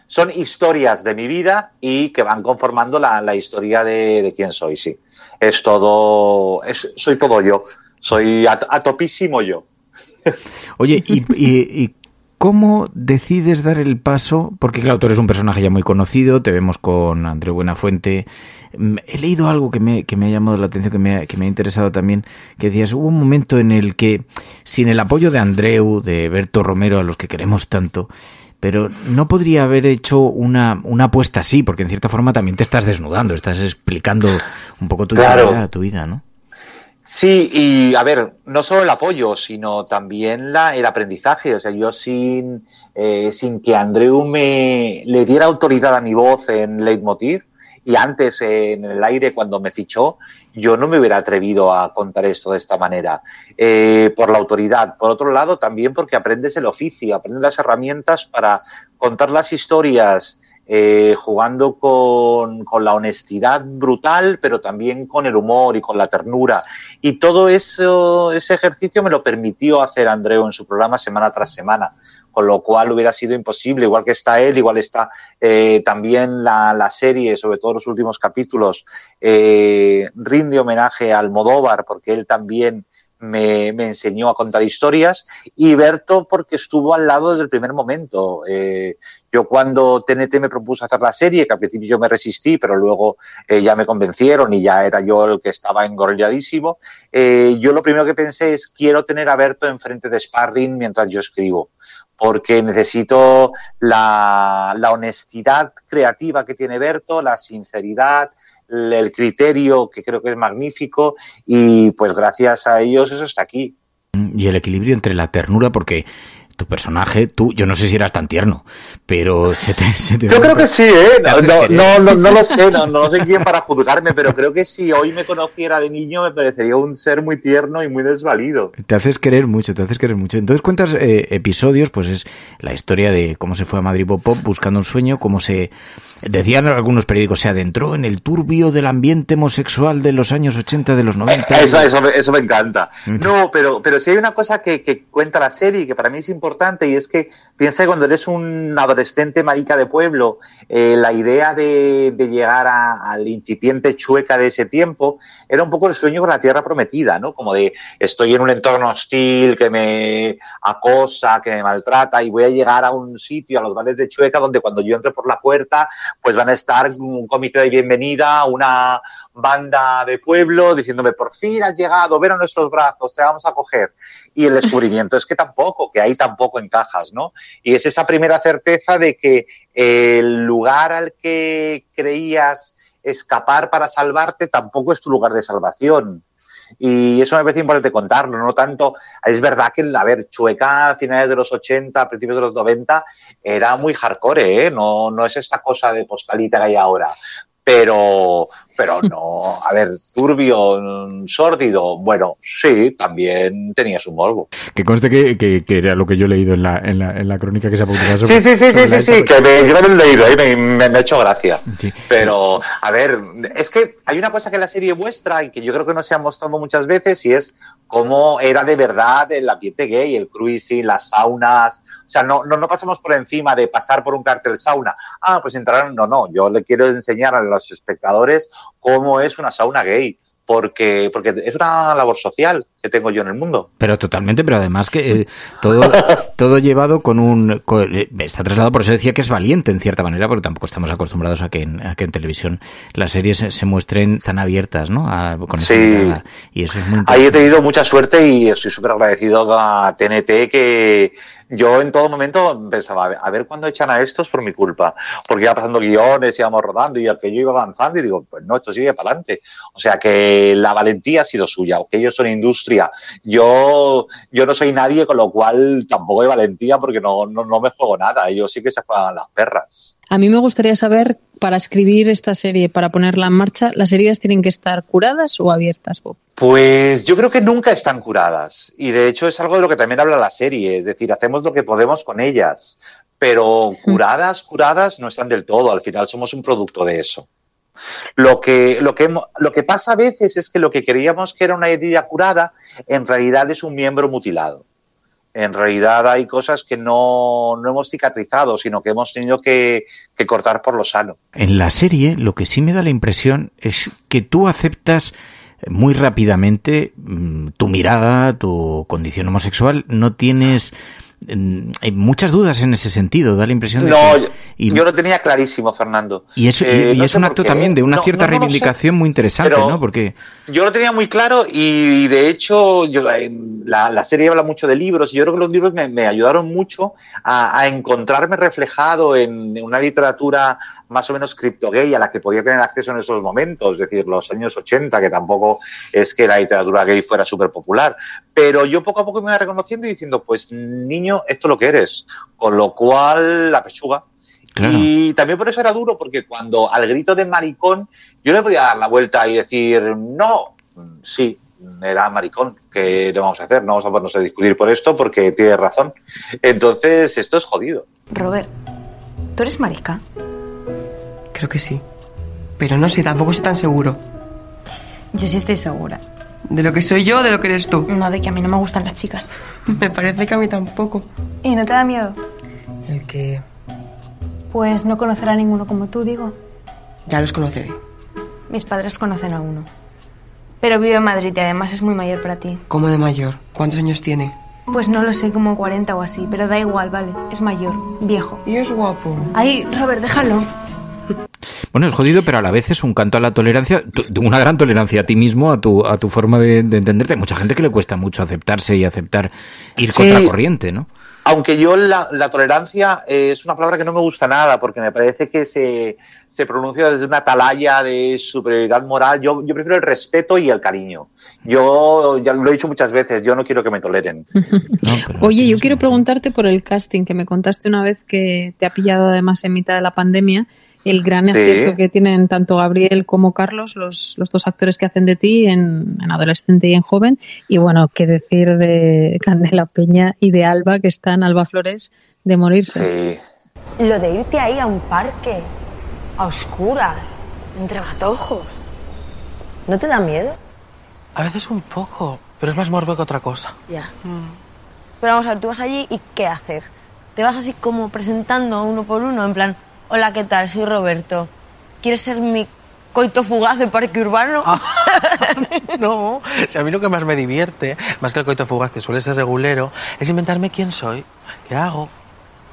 son historias de mi vida y que van conformando la historia de quién soy, sí. Es todo, soy todo yo. Soy a topísimo yo. Oye, ¿y cómo decides dar el paso? Porque claro, tú eres un personaje ya muy conocido, te vemos con Andreu Buenafuente. He leído algo que me ha llamado la atención, que me ha interesado también, que decías, hubo un momento en el que, sin el apoyo de Andreu, de Berto Romero, a los que queremos tanto, pero no podría haber hecho una apuesta así, porque en cierta forma también te estás desnudando, estás explicando un poco tu vida, ¿no? Sí, y a ver, no solo el apoyo, sino también el aprendizaje. O sea, yo sin que Andreu le diera autoridad a mi voz en Leitmotiv, y antes en el aire cuando me fichó, yo no me hubiera atrevido a contar esto de esta manera. Por la autoridad. Por otro lado, también porque aprendes el oficio, aprendes las herramientas para contar las historias, jugando con la honestidad brutal, pero también con el humor y con la ternura. Y todo eso, ese ejercicio me lo permitió hacer Andreu en su programa semana tras semana, con lo cual hubiera sido imposible. Igual que está él, igual está también la serie, sobre todo los últimos capítulos, rinde homenaje a Almodóvar, porque él también me enseñó a contar historias, y Berto porque estuvo al lado desde el primer momento. Yo cuando TNT me propuso hacer la serie, que al principio yo me resistí, pero luego ya me convencieron y ya era yo el que estaba engorrilladísimo, yo lo primero que pensé es, quiero tener a Berto enfrente de sparring mientras yo escribo, porque necesito la honestidad creativa que tiene Berto, la sinceridad, el criterio, que creo que es magnífico, y pues gracias a ellos eso está aquí. Y el equilibrio entre la ternura, porque tu personaje, yo no sé si eras tan tierno, pero se te yo creo que sí, no lo sé, no sé quién para juzgarme, pero creo que si hoy me conociera de niño me parecería un ser muy tierno y muy desvalido. Te haces querer mucho. Entonces cuentas episodios, pues es la historia de cómo se fue a Madrid Pop buscando un sueño, cómo se, decían algunos periódicos, se adentró en el turbio del ambiente homosexual de los años 80, de los 90. Eso me encanta. No, pero sí hay una cosa que cuenta la serie y que para mí es importante, y es que piensa que cuando eres un adolescente marica de pueblo, la idea de llegar al incipiente Chueca de ese tiempo era un poco el sueño con la tierra prometida, ¿no? Como de, estoy en un entorno hostil que me acosa, que me maltrata, y voy a llegar a un sitio, a los bares de Chueca, donde cuando yo entre por la puerta, pues van a estar un comité de bienvenida, una banda de pueblo diciéndome, por fin has llegado, ven a nuestros brazos, te vamos a coger. Y el descubrimiento es que ahí tampoco encajas, ¿no? Y es esa primera certeza de que el lugar al que creías escapar para salvarte tampoco es tu lugar de salvación. Y eso me parece importante contarlo, no tanto, es verdad que, Chueca a finales de los 80, principios de los 90, era muy hardcore, no es esta cosa de postalita que hay ahora. Pero no, turbio, sórdido, bueno, sí, también tenía su morbo. Que conste que era lo que yo he leído en la crónica que se ha publicado. Sí, que yo también lo he leído, me ha hecho gracia. Sí. Pero, es que hay una cosa que la serie muestra y que yo creo que no se ha mostrado muchas veces, y es cómo era de verdad el ambiente gay, el cruising, las saunas. O sea, no pasamos por encima de pasar por un cartel sauna. Pues entraron, no, yo le quiero enseñar a los espectadores cómo es una sauna gay, porque es una labor social que tengo yo en el mundo. Pero totalmente, pero además que todo llevado está trasladado, por eso decía que es valiente en cierta manera, porque tampoco estamos acostumbrados a que en televisión las series se muestren tan abiertas, ¿no? Con esa mirada, y eso es muy importante. Ahí he tenido mucha suerte y estoy súper agradecido a TNT, que yo en todo momento pensaba, a ver cuándo echan a estos por mi culpa, porque iba pasando guiones, íbamos rodando y aquello iba avanzando y digo, pues no, esto sigue para adelante. O sea que la valentía ha sido suya, aunque ellos son industria. Yo no soy nadie, con lo cual tampoco hay valentía porque no me juego nada. Ellos sí que se juegan las perras. A mí me gustaría saber, para escribir esta serie, para ponerla en marcha, ¿las heridas tienen que estar curadas o abiertas, Bob? Pues yo creo que nunca están curadas. Y de hecho es algo de lo que también habla la serie. Es decir, hacemos lo que podemos con ellas. Pero curadas no están del todo. Al final somos un producto de eso. Lo que pasa a veces es que lo que creíamos que era una herida curada, en realidad es un miembro mutilado. En realidad hay cosas que no hemos cicatrizado, sino que hemos tenido que cortar por lo sano. En la serie, lo que sí me da la impresión es que tú aceptas muy rápidamente tu mirada, tu condición homosexual. No tienes hay muchas dudas en ese sentido. Da la impresión de que... yo lo tenía clarísimo, Fernando. Y eso no es un acto también de una cierta reivindicación muy interesante, ¿no? Porque yo lo tenía muy claro y de hecho la serie habla mucho de libros y yo creo que los libros me ayudaron mucho a encontrarme reflejado en una literatura más o menos cripto-gay a la que podía tener acceso en esos momentos, es decir, los años 80, que tampoco es que la literatura gay fuera súper popular. Pero yo poco a poco me iba reconociendo y diciendo, pues niño, esto es lo que eres. Con lo cual, la pechuga. Claro. Y también por eso era duro, porque cuando al grito de maricón, yo le podía dar la vuelta y decir, no, sí, era maricón, ¿qué le vamos a hacer? No vamos a ponernos a discutir por esto porque tiene razón. Entonces, esto es jodido. Robert, ¿tú eres marica? Creo que sí. Pero no sé, tampoco estoy tan seguro. Yo sí estoy segura. ¿De lo que soy yo o de lo que eres tú? No, de que a mí no me gustan las chicas. Me parece que a mí tampoco. ¿Y no te da miedo? ¿El qué? Pues no conocer a ninguno como tú, digo. Ya los conoceré. Mis padres conocen a uno. Pero vive en Madrid y además es muy mayor para ti. ¿Cómo de mayor? ¿Cuántos años tiene? Pues no lo sé, como 40 o así, pero da igual, vale. Es mayor, viejo. Y es guapo. Ay, Robert, déjalo. Bueno, es jodido, pero a la vez es un canto a la tolerancia, una gran tolerancia a ti mismo, a tu forma de entenderte. Hay mucha gente que le cuesta mucho aceptarse y aceptar ir contracorriente, ¿no? Aunque yo la tolerancia es una palabra que no me gusta nada, porque me parece que se pronuncia desde una atalaya de superioridad moral. Yo prefiero el respeto y el cariño. Yo ya lo he dicho muchas veces, yo no quiero que me toleren. Oye, yo quiero preguntarte por el casting, que me contaste una vez que te ha pillado además en mitad de la pandemia. El gran acierto que tienen tanto Gabriel como Carlos, los dos actores que hacen de ti en adolescente y en joven. Y bueno, qué decir de Candela Peña y de Alba, que están, Alba Flores, de morirse. Sí. Lo de irte ahí a un parque, a oscuras, entre matojos, ¿no te da miedo? A veces un poco, pero es más morbo que otra cosa. Ya. Pero vamos a ver, tú vas allí y ¿qué haces? Te vas así como presentando uno por uno, en plan... Hola, ¿qué tal? Soy Roberto. ¿Quieres ser mi coito fugaz de parque urbano? No, si a mí lo que más me divierte, más que el coito fugaz que suele ser regulero, es inventarme quién soy, qué hago,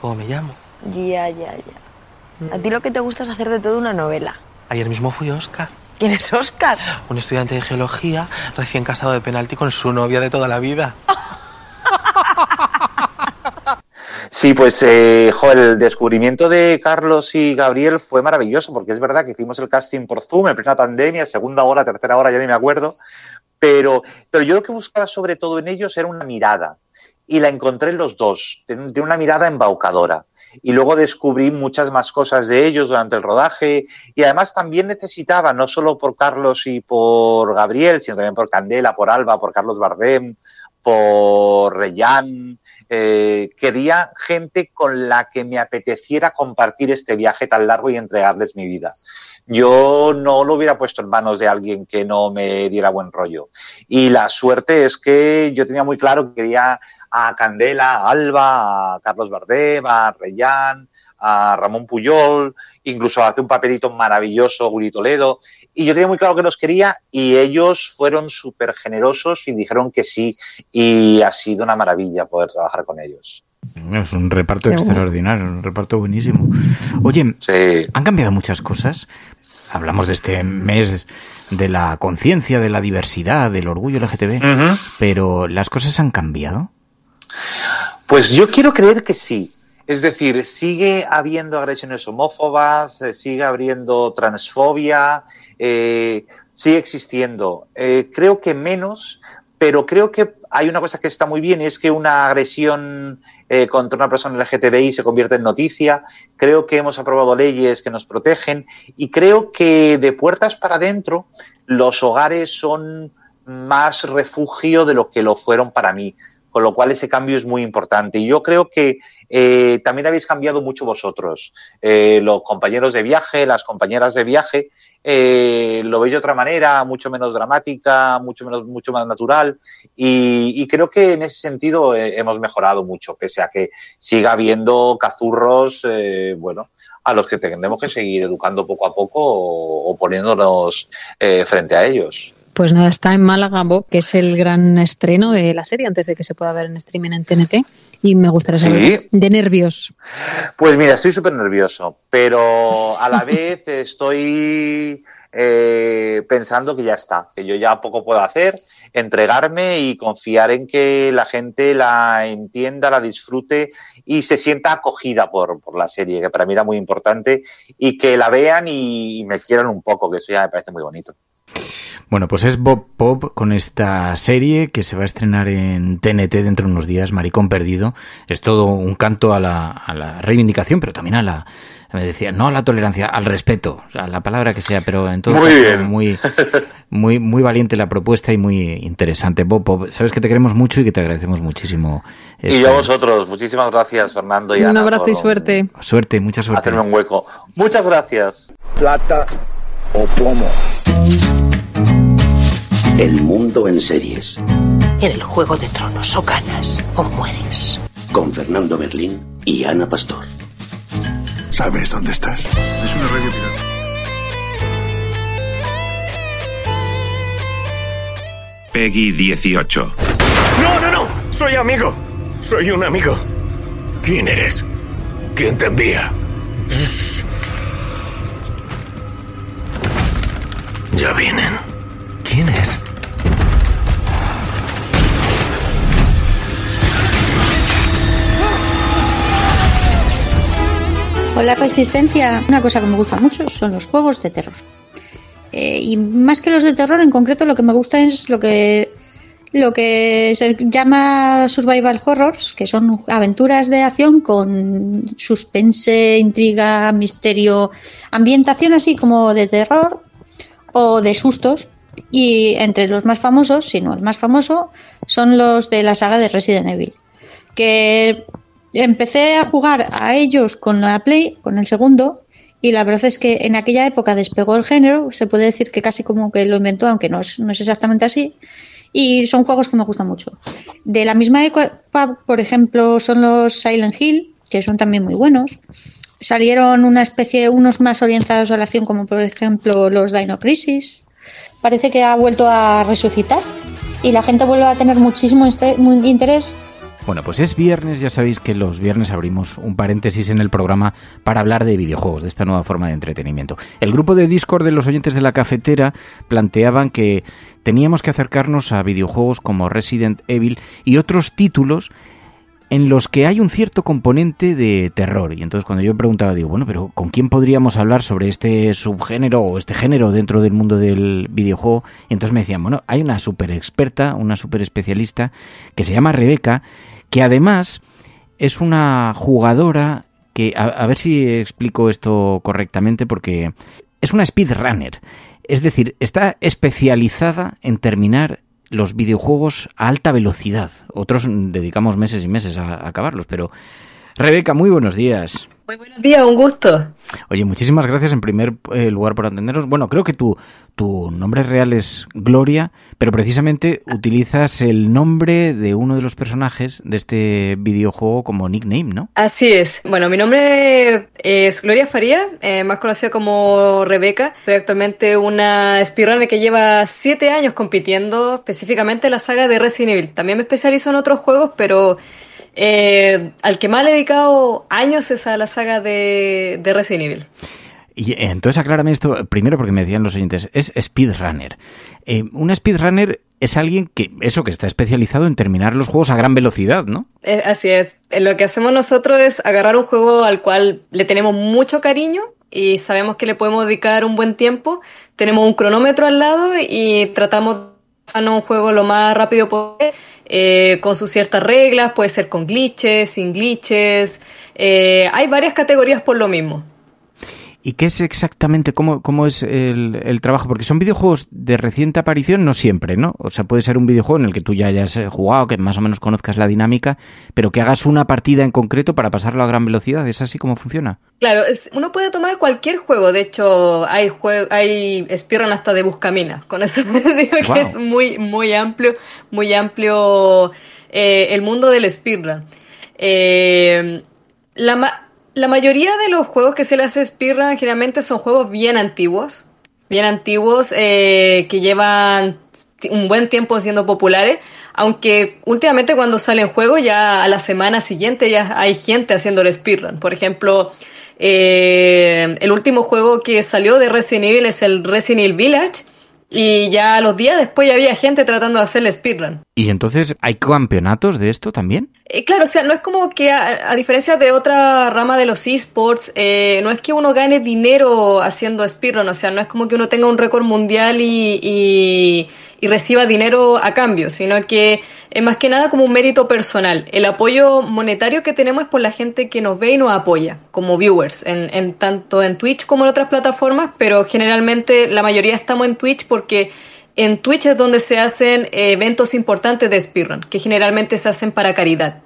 cómo me llamo. Ya. A ti lo que te gusta es hacer de todo una novela. Ayer mismo fui Óscar. ¿Quién es Óscar? Un estudiante de geología, recién casado de penalti con su novia de toda la vida. Sí, pues el descubrimiento de Carlos y Gabriel fue maravilloso, porque es verdad que hicimos el casting por Zoom en plena pandemia, segunda hora, tercera hora, ya ni me acuerdo, pero yo lo que buscaba sobre todo en ellos era una mirada, y la encontré en los dos, de una mirada embaucadora. Y luego descubrí muchas más cosas de ellos durante el rodaje, y además también necesitaba, no solo por Carlos y por Gabriel, sino también por Candela, por Alba, por Carlos Bardem, por Reyán. Quería gente con la que me apeteciera compartir este viaje tan largo y entregarles mi vida. Yo no lo hubiera puesto en manos de alguien que no me diera buen rollo. Y la suerte es que yo tenía muy claro que quería a Candela, a Alba, a Carlos Bardem, a Reyán, a Ramón Puyol, incluso hace un papelito maravilloso Guri Toledo. Y yo tenía muy claro que los quería y ellos fueron súper generosos y dijeron que sí. Y ha sido una maravilla poder trabajar con ellos. Es un reparto extraordinario, un reparto buenísimo. Oye, ¿han cambiado muchas cosas? Hablamos de este mes de la conciencia, de la diversidad, del orgullo LGTB, pero ¿las cosas han cambiado? Pues yo quiero creer que sí. Es decir, sigue habiendo agresiones homófobas, sigue habiendo transfobia, sigue existiendo. Creo que menos, pero creo que hay una cosa que está muy bien, y es que una agresión contra una persona LGTBI se convierte en noticia. Creo que hemos aprobado leyes que nos protegen y creo que de puertas para adentro los hogares son más refugio de lo que lo fueron para mí, con lo cual ese cambio es muy importante. Y yo creo que también habéis cambiado mucho vosotros, los compañeros de viaje, las compañeras de viaje, lo veis de otra manera, mucho menos dramática, mucho más natural, y creo que en ese sentido hemos mejorado mucho, pese a que siga habiendo cazurros, a los que tenemos que seguir educando poco a poco o poniéndonos frente a ellos. Pues nada, está en Málaga, Bob, que es el gran estreno de la serie antes de que se pueda ver en streaming en TNT, y me gustaría saber de nervios. Pues mira, estoy súper nervioso, pero a la vez estoy pensando que ya está, que yo ya poco puedo hacer, entregarme y confiar en que la gente la entienda, la disfrute y se sienta acogida por la serie, que para mí era muy importante, y que la vean y me quieran un poco, que eso ya me parece muy bonito. Bueno, pues es Bob Pop con esta serie que se va a estrenar en TNT dentro de unos días, Maricón Perdido. Es todo un canto a la reivindicación, pero también me decía, no a la tolerancia, al respeto, o sea, la palabra que sea, pero en todo caso muy valiente la propuesta y muy interesante. Bob Pop, sabes que te queremos mucho y que te agradecemos muchísimo. Y yo a vosotros, muchísimas gracias, Fernando y Ana. Un abrazo y suerte. Suerte, mucha suerte. Hacerme un hueco. Muchas gracias. Plata o plomo. El mundo en series. En el Juego de Tronos o ganas o mueres. Con Fernando Berlín y Ana Pastor. ¿Sabes dónde estás? Es una radio pirata. Peggy 18. ¡No! Soy amigo. Soy un amigo. ¿Quién eres? ¿Quién te envía? Ya vienen. ¿Quién es? Hola Resistencia, una cosa que me gusta mucho son los juegos de terror. Y más que los de terror, en concreto lo que me gusta es lo que se llama survival horrors, que son aventuras de acción con suspense, intriga, misterio, ambientación así como de terror o de sustos. Y entre los más famosos, si no el más famoso, son los de la saga de Resident Evil, que empecé a jugar a ellos con la Play, con el segundo, y la verdad es que en aquella época despegó el género, se puede decir que casi como que lo inventó, aunque no es exactamente así, y son juegos que me gustan mucho. De la misma época, por ejemplo, son los Silent Hill, que son también muy buenos. Salieron unos más orientados a la acción, como por ejemplo los Dino Crisis. Parece que ha vuelto a resucitar y la gente vuelve a tener muchísimo interés. Bueno, pues es viernes, ya sabéis que los viernes abrimos un paréntesis en el programa para hablar de videojuegos, de esta nueva forma de entretenimiento. El grupo de Discord de los oyentes de la cafetera planteaban que teníamos que acercarnos a videojuegos como Resident Evil y otros títulos en los que hay un cierto componente de terror. Y entonces cuando yo preguntaba, digo, bueno, pero ¿con quién podríamos hablar sobre este subgénero o este género dentro del mundo del videojuego? Y entonces me decían, bueno, hay una súper experta, una súper especialista que se llama Rebeca, que además es una jugadora que, a ver si explico esto correctamente, porque es una speedrunner. Es decir, está especializada en terminar los videojuegos a alta velocidad. Otros dedicamos meses y meses a acabarlos, pero Rebeca, muy buenos días. Muy buenos días, un gusto. Oye, muchísimas gracias en primer lugar por atendernos. Bueno, creo que tu nombre real es Gloria, pero precisamente utilizas el nombre de uno de los personajes de este videojuego como nickname, ¿no? Así es. Bueno, mi nombre es Gloria Faría, más conocida como Rebeca. Soy actualmente una speedrunner que lleva 7 años compitiendo, específicamente en la saga de Resident Evil. También me especializo en otros juegos, pero al que más le he dedicado años es a la saga de Resident Evil. Y entonces aclárame esto, primero porque me decían los oyentes, es speedrunner. Un speedrunner es alguien que está especializado en terminar los juegos a gran velocidad, ¿no? Así es. Lo que hacemos nosotros es agarrar un juego al cual le tenemos mucho cariño y sabemos que le podemos dedicar un buen tiempo. Tenemos un cronómetro al lado y tratamos de hacer un juego lo más rápido posible, con sus ciertas reglas, puede ser con glitches, sin glitches. Hay varias categorías por lo mismo. ¿Y qué es exactamente, cómo es el trabajo? Porque son videojuegos de reciente aparición, no siempre, ¿no? O sea, puede ser un videojuego en el que tú ya hayas jugado, que más o menos conozcas la dinámica, pero que hagas una partida en concreto para pasarlo a gran velocidad. ¿Es así como funciona? Claro, uno puede tomar cualquier juego. De hecho, hay speedrun hasta de buscaminas. Con eso digo que es muy amplio el mundo del speedrun. La mayoría de los juegos que se le hace speedrun generalmente son juegos bien antiguos, que llevan un buen tiempo siendo populares, aunque últimamente cuando salen juegos ya a la semana siguiente ya hay gente haciendo el speedrun. Por ejemplo, el último juego que salió de Resident Evil es el Resident Evil Village, y ya a los días después ya había gente tratando de hacer el speedrun. ¿Y entonces hay campeonatos de esto también? Claro, o sea, no es como que a diferencia de otra rama de los eSports, no es que uno gane dinero haciendo speedrun, o sea, no es como que uno tenga un récord mundial y reciba dinero a cambio, sino que es más que nada como un mérito personal. El apoyo monetario que tenemos es por la gente que nos ve y nos apoya como viewers, tanto en Twitch como en otras plataformas, pero generalmente la mayoría estamos en Twitch porque en Twitch es donde se hacen eventos importantes de speedrun, que generalmente se hacen para caridad.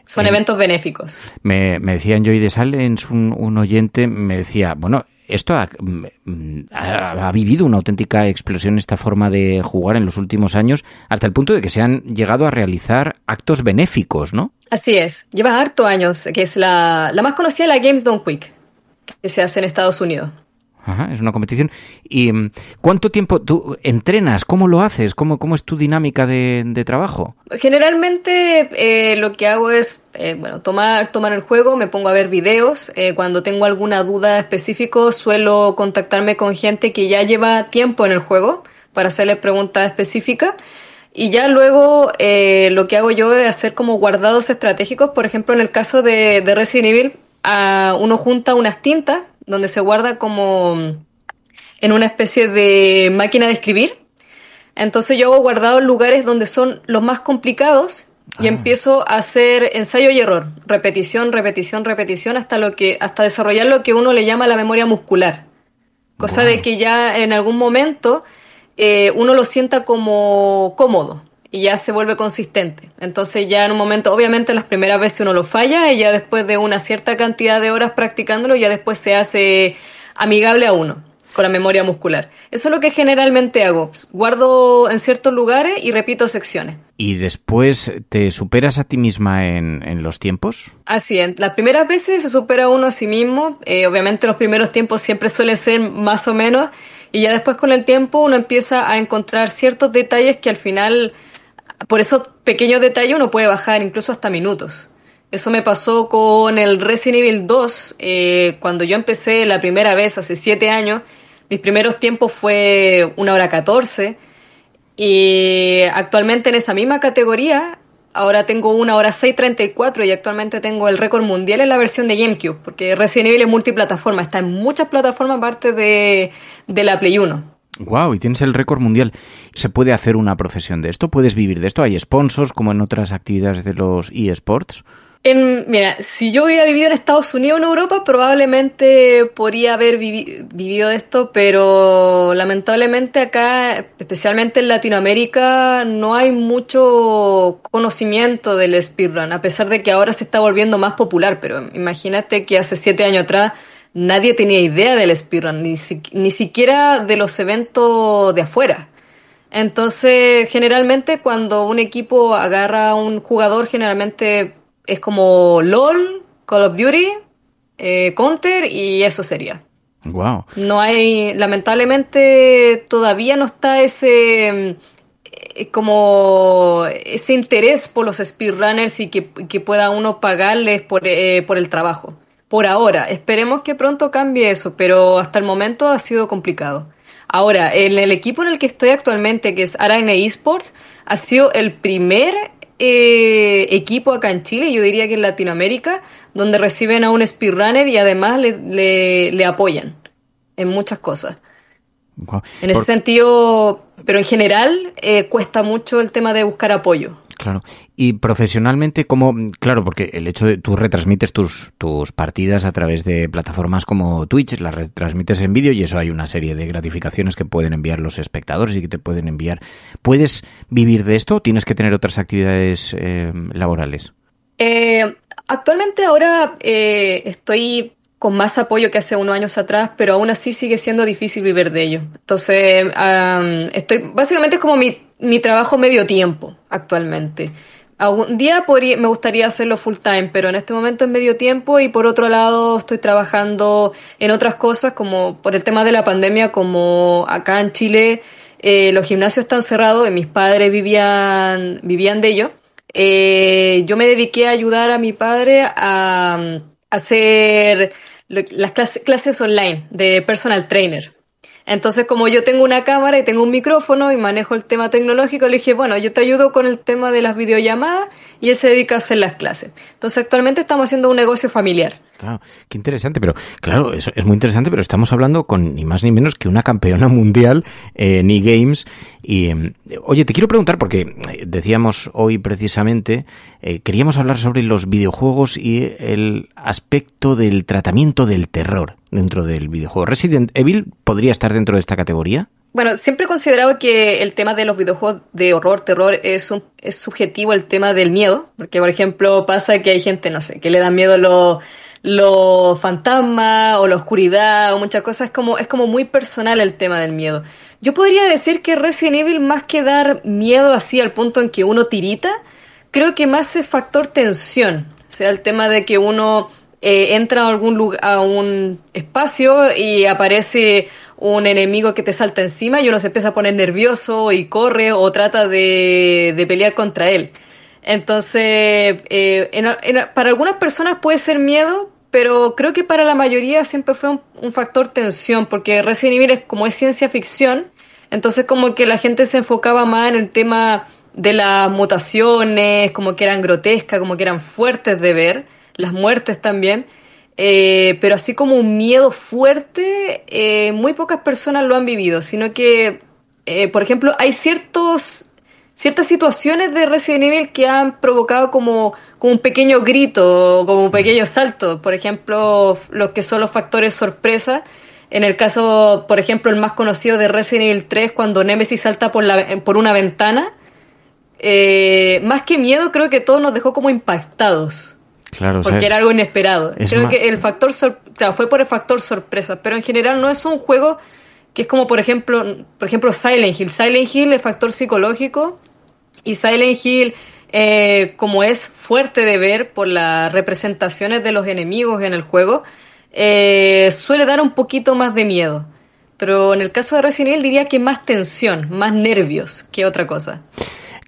Son eventos benéficos. Me decía Joy de Salens, un oyente, me decía, bueno, esto ha vivido una auténtica explosión esta forma de jugar en los últimos años, hasta el punto de que se han llegado a realizar actos benéficos, ¿no? Así es, lleva harto años, que es la más conocida, la Games Done Quick, que se hace en Estados Unidos. Ajá, es una competición. ¿Y cuánto tiempo tú entrenas? ¿Cómo lo haces? ¿Cómo es tu dinámica de trabajo? Generalmente lo que hago es tomar el juego, me pongo a ver videos. Cuando tengo alguna duda específica suelo contactarme con gente que ya lleva tiempo en el juego para hacerle preguntas específicas. Y ya luego lo que hago yo es hacer como guardados estratégicos. Por ejemplo, en el caso de Resident Evil, uno junta unas tintas donde se guarda como en una especie de máquina de escribir. Entonces yo hago guardados en lugares donde son los más complicados y empiezo a hacer ensayo y error, repetición, hasta desarrollar lo que uno le llama la memoria muscular. Cosa de que ya en algún momento uno lo sienta como cómodo y ya se vuelve consistente. Entonces ya en un momento, obviamente las primeras veces uno lo falla y ya después de una cierta cantidad de horas practicándolo, ya después se hace amigable a uno con la memoria muscular. Eso es lo que generalmente hago. Guardo en ciertos lugares y repito secciones. ¿Y después te superas a ti misma en los tiempos? Así es. Las primeras veces se supera uno a sí mismo. Obviamente los primeros tiempos siempre suelen ser más o menos. Y ya después con el tiempo uno empieza a encontrar ciertos detalles que al final, por esos pequeños detalles uno puede bajar incluso hasta minutos. Eso me pasó con el Resident Evil 2. Cuando yo empecé la primera vez hace 7 años, mis primeros tiempos fue 1:14. Y actualmente en esa misma categoría, ahora tengo 1:06:34 y actualmente tengo el récord mundial en la versión de GameCube, porque Resident Evil es multiplataforma, está en muchas plataformas aparte de la Play 1. Wow, y tienes el récord mundial. ¿Se puede hacer una profesión de esto? ¿Puedes vivir de esto? ¿Hay sponsors como en otras actividades de los eSports? Mira, si yo hubiera vivido en Estados Unidos o en Europa, probablemente podría haber vivido de esto, pero lamentablemente acá, especialmente en Latinoamérica, no hay mucho conocimiento del speedrun, a pesar de que ahora se está volviendo más popular, pero imagínate que hace 7 años atrás nadie tenía idea del speedrun, ni siquiera de los eventos de afuera. Entonces, generalmente cuando un equipo agarra a un jugador, generalmente es como LOL, Call of Duty, Counter y eso sería. Wow. No hay, lamentablemente todavía no está ese interés por los speedrunners y que pueda uno pagarles por el trabajo. por ahora. Esperemos que pronto cambie eso, pero hasta el momento ha sido complicado. Ahora, en el equipo en el que estoy actualmente, que es Arena Esports, ha sido el primer equipo acá en Chile, yo diría que en Latinoamérica, donde reciben a un speedrunner y además le apoyan en muchas cosas. Wow. En ese sentido, pero en general cuesta mucho el tema de buscar apoyo. Claro. Y profesionalmente, ¿cómo? Claro, porque el hecho de tú retransmites tus partidas a través de plataformas como Twitch, las retransmites en vídeo y eso hay una serie de gratificaciones que pueden enviar los espectadores y que te pueden enviar. ¿Puedes vivir de esto o tienes que tener otras actividades laborales? Actualmente ahora estoy con más apoyo que hace unos años atrás, pero aún así sigue siendo difícil vivir de ello. Entonces, básicamente es como mi trabajo medio tiempo actualmente. Algún día me gustaría hacerlo full time, pero en este momento es medio tiempo y por otro lado estoy trabajando en otras cosas, como por el tema de la pandemia, como acá en Chile los gimnasios están cerrados y mis padres vivían de ello. Yo me dediqué a ayudar a mi padre a hacer las clases online de personal trainer. Entonces, como yo tengo una cámara y tengo un micrófono y manejo el tema tecnológico, le dije, bueno, yo te ayudo con el tema de las videollamadas y él se dedica a hacer las clases. Entonces, actualmente estamos haciendo un negocio familiar. Claro, qué interesante, pero claro, eso es muy interesante, pero estamos hablando con ni más ni menos que una campeona mundial en eGames. Y, oye, te quiero preguntar, porque decíamos hoy precisamente, queríamos hablar sobre los videojuegos y el aspecto del tratamiento del terror dentro del videojuego. ¿Resident Evil podría estar dentro de esta categoría? Bueno, siempre he considerado que el tema de los videojuegos de horror, terror, es subjetivo el tema del miedo, porque, por ejemplo, pasa que hay gente, no sé, que le da miedo los fantasmas o la oscuridad o muchas cosas, es como muy personal el tema del miedo. Yo podría decir que Resident Evil, más que dar miedo así al punto en que uno tirita, creo que más es factor tensión. O sea, el tema de que uno entra a algún lugar, a un espacio y aparece un enemigo que te salta encima y uno se empieza a poner nervioso y corre o trata de pelear contra él. Entonces, para algunas personas puede ser miedo, pero creo que para la mayoría siempre fue un factor tensión, porque Resident Evil es ciencia ficción, entonces como que la gente se enfocaba más en el tema de las mutaciones, como que eran grotescas, como que eran fuertes de ver, las muertes también, pero así como un miedo fuerte, muy pocas personas lo han vivido, sino que, por ejemplo, hay ciertas situaciones de Resident Evil que han provocado como un pequeño grito, como un pequeño salto. Por ejemplo, los que son los factores sorpresa. En el caso, por ejemplo, el más conocido de Resident Evil 3, cuando Nemesis salta por una ventana. Más que miedo, creo que todo nos dejó como impactados. Claro, porque era algo inesperado. Creo que el factor fue por el factor sorpresa, pero en general no es un juego que es como, por ejemplo, Silent Hill. Silent Hill es factor psicológico y Silent Hill, como es fuerte de ver por las representaciones de los enemigos en el juego, suele dar un poquito más de miedo. Pero en el caso de Resident Evil diría que más tensión, más nervios que otra cosa.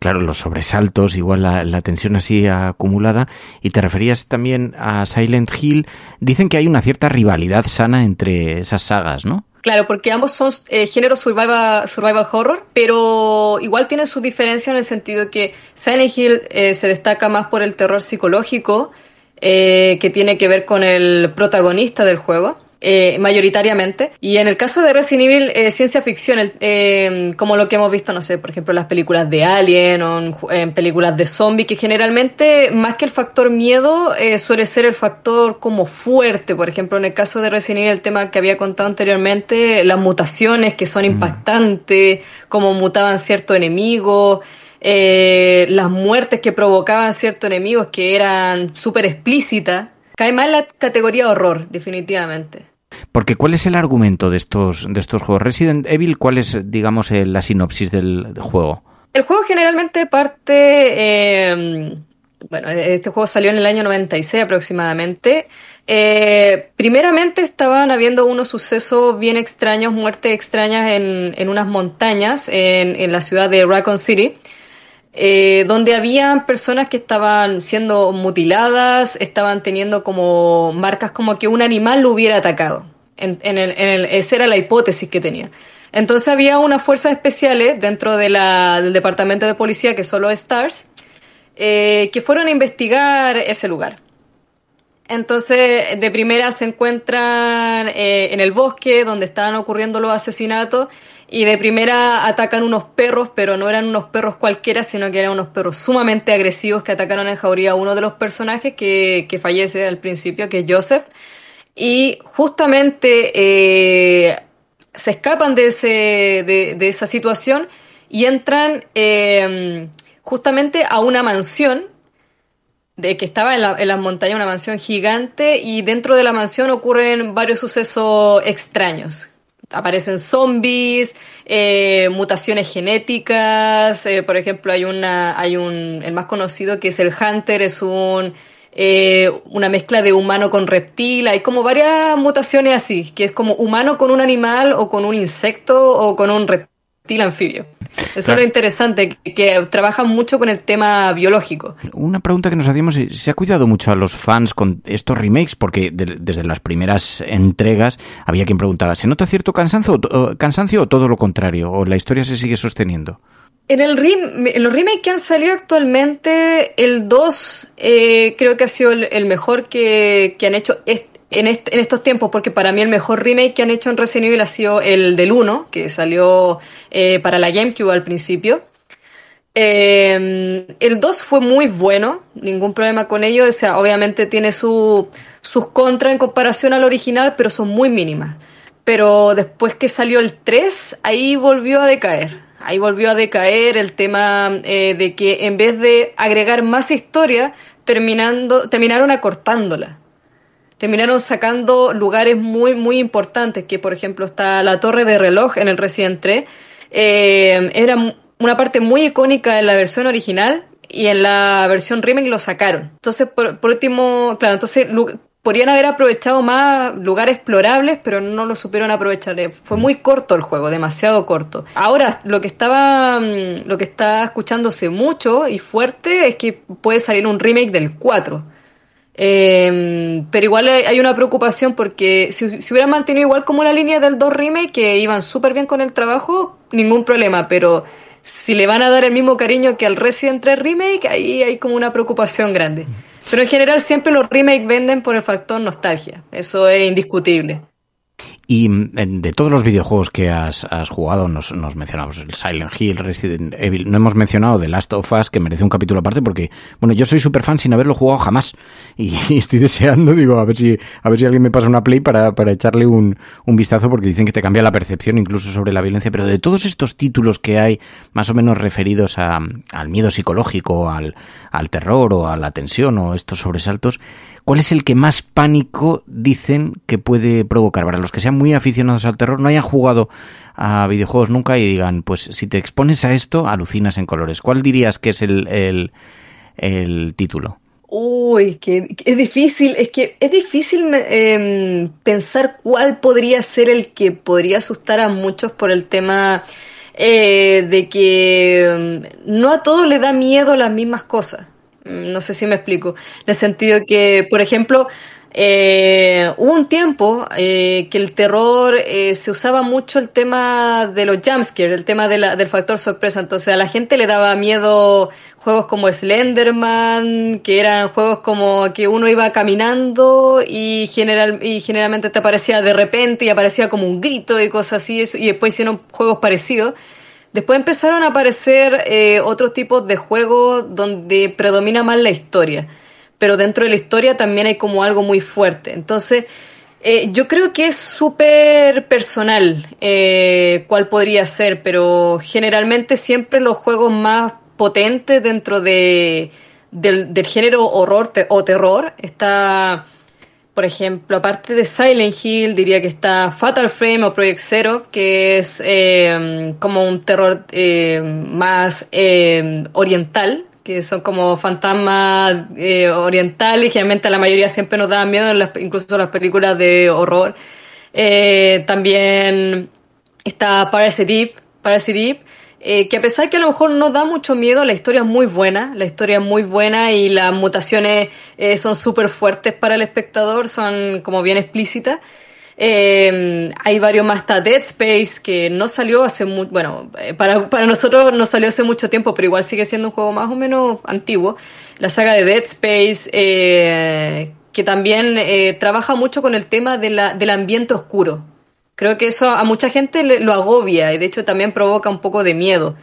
Claro, los sobresaltos, igual la tensión así acumulada. Y te referías también a Silent Hill. Dicen que hay una cierta rivalidad sana entre esas sagas, ¿no? Claro, porque ambos son géneros survival horror, pero igual tienen sus diferencias en el sentido que Silent Hill se destaca más por el terror psicológico, que tiene que ver con el protagonista del juego, mayoritariamente. Y en el caso de Resident Evil, ciencia ficción, como lo que hemos visto, no sé, por ejemplo, en las películas de Alien o en películas de zombie, que generalmente, más que el factor miedo, suele ser el factor como fuerte. Por ejemplo, en el caso de Resident Evil, el tema que había contado anteriormente, las mutaciones que son impactantes, cómo mutaban ciertos enemigos, las muertes que provocaban ciertos enemigos que eran súper explícitas. Cae más en la categoría horror, definitivamente. Porque ¿cuál es el argumento de estos juegos? Resident Evil, ¿cuál es, digamos, la sinopsis del juego? El juego generalmente parte... este juego salió en el año 96 aproximadamente. Primeramente estaban habiendo unos sucesos bien extraños, muertes extrañas en unas montañas en la ciudad de Raccoon City. donde habían personas que estaban siendo mutiladas, estaban teniendo como marcas como que un animal lo hubiera atacado. Esa era la hipótesis que tenía. Entonces había unas fuerzas especiales dentro del departamento de policía, que son los STARS, que fueron a investigar ese lugar. Entonces, de primera se encuentran en el bosque donde estaban ocurriendo los asesinatos, y de primera atacan unos perros, pero no eran unos perros cualquiera, sino que eran unos perros sumamente agresivos que atacaron en jauría a uno de los personajes que fallece al principio, que es Joseph. Y justamente se escapan de esa situación y entran justamente a una mansión que estaba en las montañas, una mansión gigante, y dentro de la mansión ocurren varios sucesos extraños. Aparecen zombies, mutaciones genéticas, por ejemplo el más conocido, que es el Hunter, es una mezcla de humano con reptil. Hay como varias mutaciones así, que es como humano con un animal o con un insecto o con un reptil anfibio. Eso es lo interesante, que trabajan mucho con el tema biológico. Una pregunta que nos hacíamos, ¿se ha cuidado mucho a los fans con estos remakes? Porque desde las primeras entregas había quien preguntaba, ¿se nota cierto cansancio o todo lo contrario? ¿O la historia se sigue sosteniendo? En los remakes que han salido actualmente, el 2 creo que ha sido el mejor que han hecho en estos tiempos, porque para mí el mejor remake que han hecho en Resident Evil ha sido el del 1, que salió para la GameCube al principio. El 2 fue muy bueno, ningún problema con ello. O sea, obviamente tiene sus contras en comparación al original, pero son muy mínimas. Pero después que salió el 3, ahí volvió a decaer. Ahí volvió a decaer el tema de que en vez de agregar más historia, terminaron acortándola. Terminaron sacando lugares muy, muy importantes, que por ejemplo está la torre de reloj en el Resident 3. Era una parte muy icónica en la versión original, y en la versión remake lo sacaron. Entonces, por último, claro, entonces podrían haber aprovechado más lugares explorables, pero no lo supieron aprovechar. Fue muy corto el juego, demasiado corto. Ahora, lo que está escuchándose mucho y fuerte es que puede salir un remake del 4. Pero igual hay una preocupación, porque si hubieran mantenido igual como la línea del 2 remake, que iban súper bien con el trabajo, ningún problema, pero si le van a dar el mismo cariño que al Resident 3 remake, ahí hay como una preocupación grande. Pero en general siempre los remakes venden por el factor nostalgia, eso es indiscutible. Y de todos los videojuegos que has jugado, nos mencionamos el Silent Hill, Resident Evil, no hemos mencionado The Last of Us, que merece un capítulo aparte, porque bueno, yo soy súper fan sin haberlo jugado jamás, y estoy deseando, digo, a ver si alguien me pasa una Play para echarle un vistazo, porque dicen que te cambia la percepción incluso sobre la violencia. Pero de todos estos títulos que hay, más o menos referidos al miedo psicológico, al terror o a la tensión o estos sobresaltos, ¿cuál es el que más pánico dicen que puede provocar? Para los que sean muy aficionados al terror, no hayan jugado a videojuegos nunca y digan, pues si te expones a esto, alucinas en colores. ¿Cuál dirías que es el título? Uy, que es difícil. Es que es difícil pensar cuál podría ser el que podría asustar a muchos, por el tema de que no a todos les da miedo las mismas cosas. No sé si me explico. En el sentido que, por ejemplo, hubo un tiempo que el terror se usaba mucho el tema de los jumpscares, el tema del factor sorpresa. Entonces a la gente le daba miedo juegos como Slenderman, que eran juegos como que uno iba caminando y generalmente te aparecía de repente y aparecía como un grito y cosas así, y después hicieron juegos parecidos. Después empezaron a aparecer otros tipos de juegos donde predomina más la historia, pero dentro de la historia también hay como algo muy fuerte. Entonces, yo creo que es súper personal cuál podría ser, pero generalmente siempre los juegos más potentes dentro del género horror o terror está... Por ejemplo, aparte de Silent Hill, diría que está Fatal Frame o Project Zero, que es como un terror más oriental, que son como fantasmas orientales, y generalmente a la mayoría siempre nos da miedo, incluso las películas de horror. También está Parasite Eve, que a pesar que a lo mejor no da mucho miedo, la historia es muy buena y las mutaciones son súper fuertes para el espectador, son como bien explícitas. Hay varios más, está Dead Space, que no salió hace para nosotros no salió hace mucho tiempo, pero igual sigue siendo un juego más o menos antiguo. La saga de Dead Space, que también trabaja mucho con el tema del ambiente oscuro. Creo que eso a mucha gente lo agobia y de hecho también provoca un poco de miedo.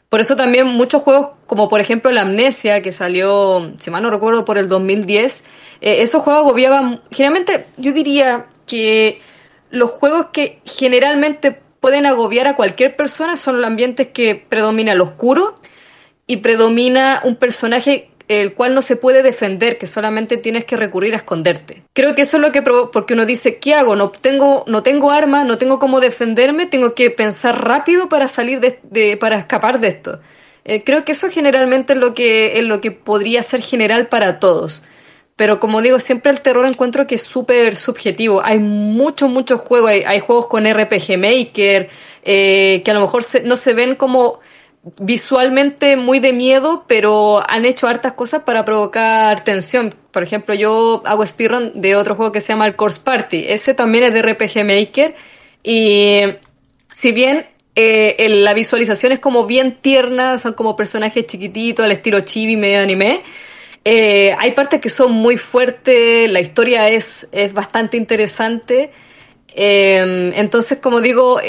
Por eso también muchos juegos, como por ejemplo la Amnesia, que salió, si mal no recuerdo, por el 2010, esos juegos agobiaban. Generalmente yo diría que los juegos que generalmente pueden agobiar a cualquier persona son los ambientes que predomina lo oscuro y predomina un personaje el cual no se puede defender, que solamente tienes que recurrir a esconderte. Creo que eso es lo que porque uno dice, ¿qué hago? No tengo armas, no tengo cómo defenderme, tengo que pensar rápido para salir para escapar de esto. Creo que eso generalmente es lo que podría ser general para todos. Pero como digo, siempre el terror encuentro que es súper subjetivo. Hay muchos juegos, hay juegos con RPG Maker, que a lo mejor no se ven como visualmente muy de miedo, pero han hecho hartas cosas para provocar tensión. Por ejemplo, yo hago speedrun de otro juego que se llama el Corpse Party. Ese también es de RPG Maker y si bien la visualización es como bien tierna, son como personajes chiquititos al estilo chibi, medio anime, hay partes que son muy fuertes, la historia es bastante interesante. Entonces, como digo,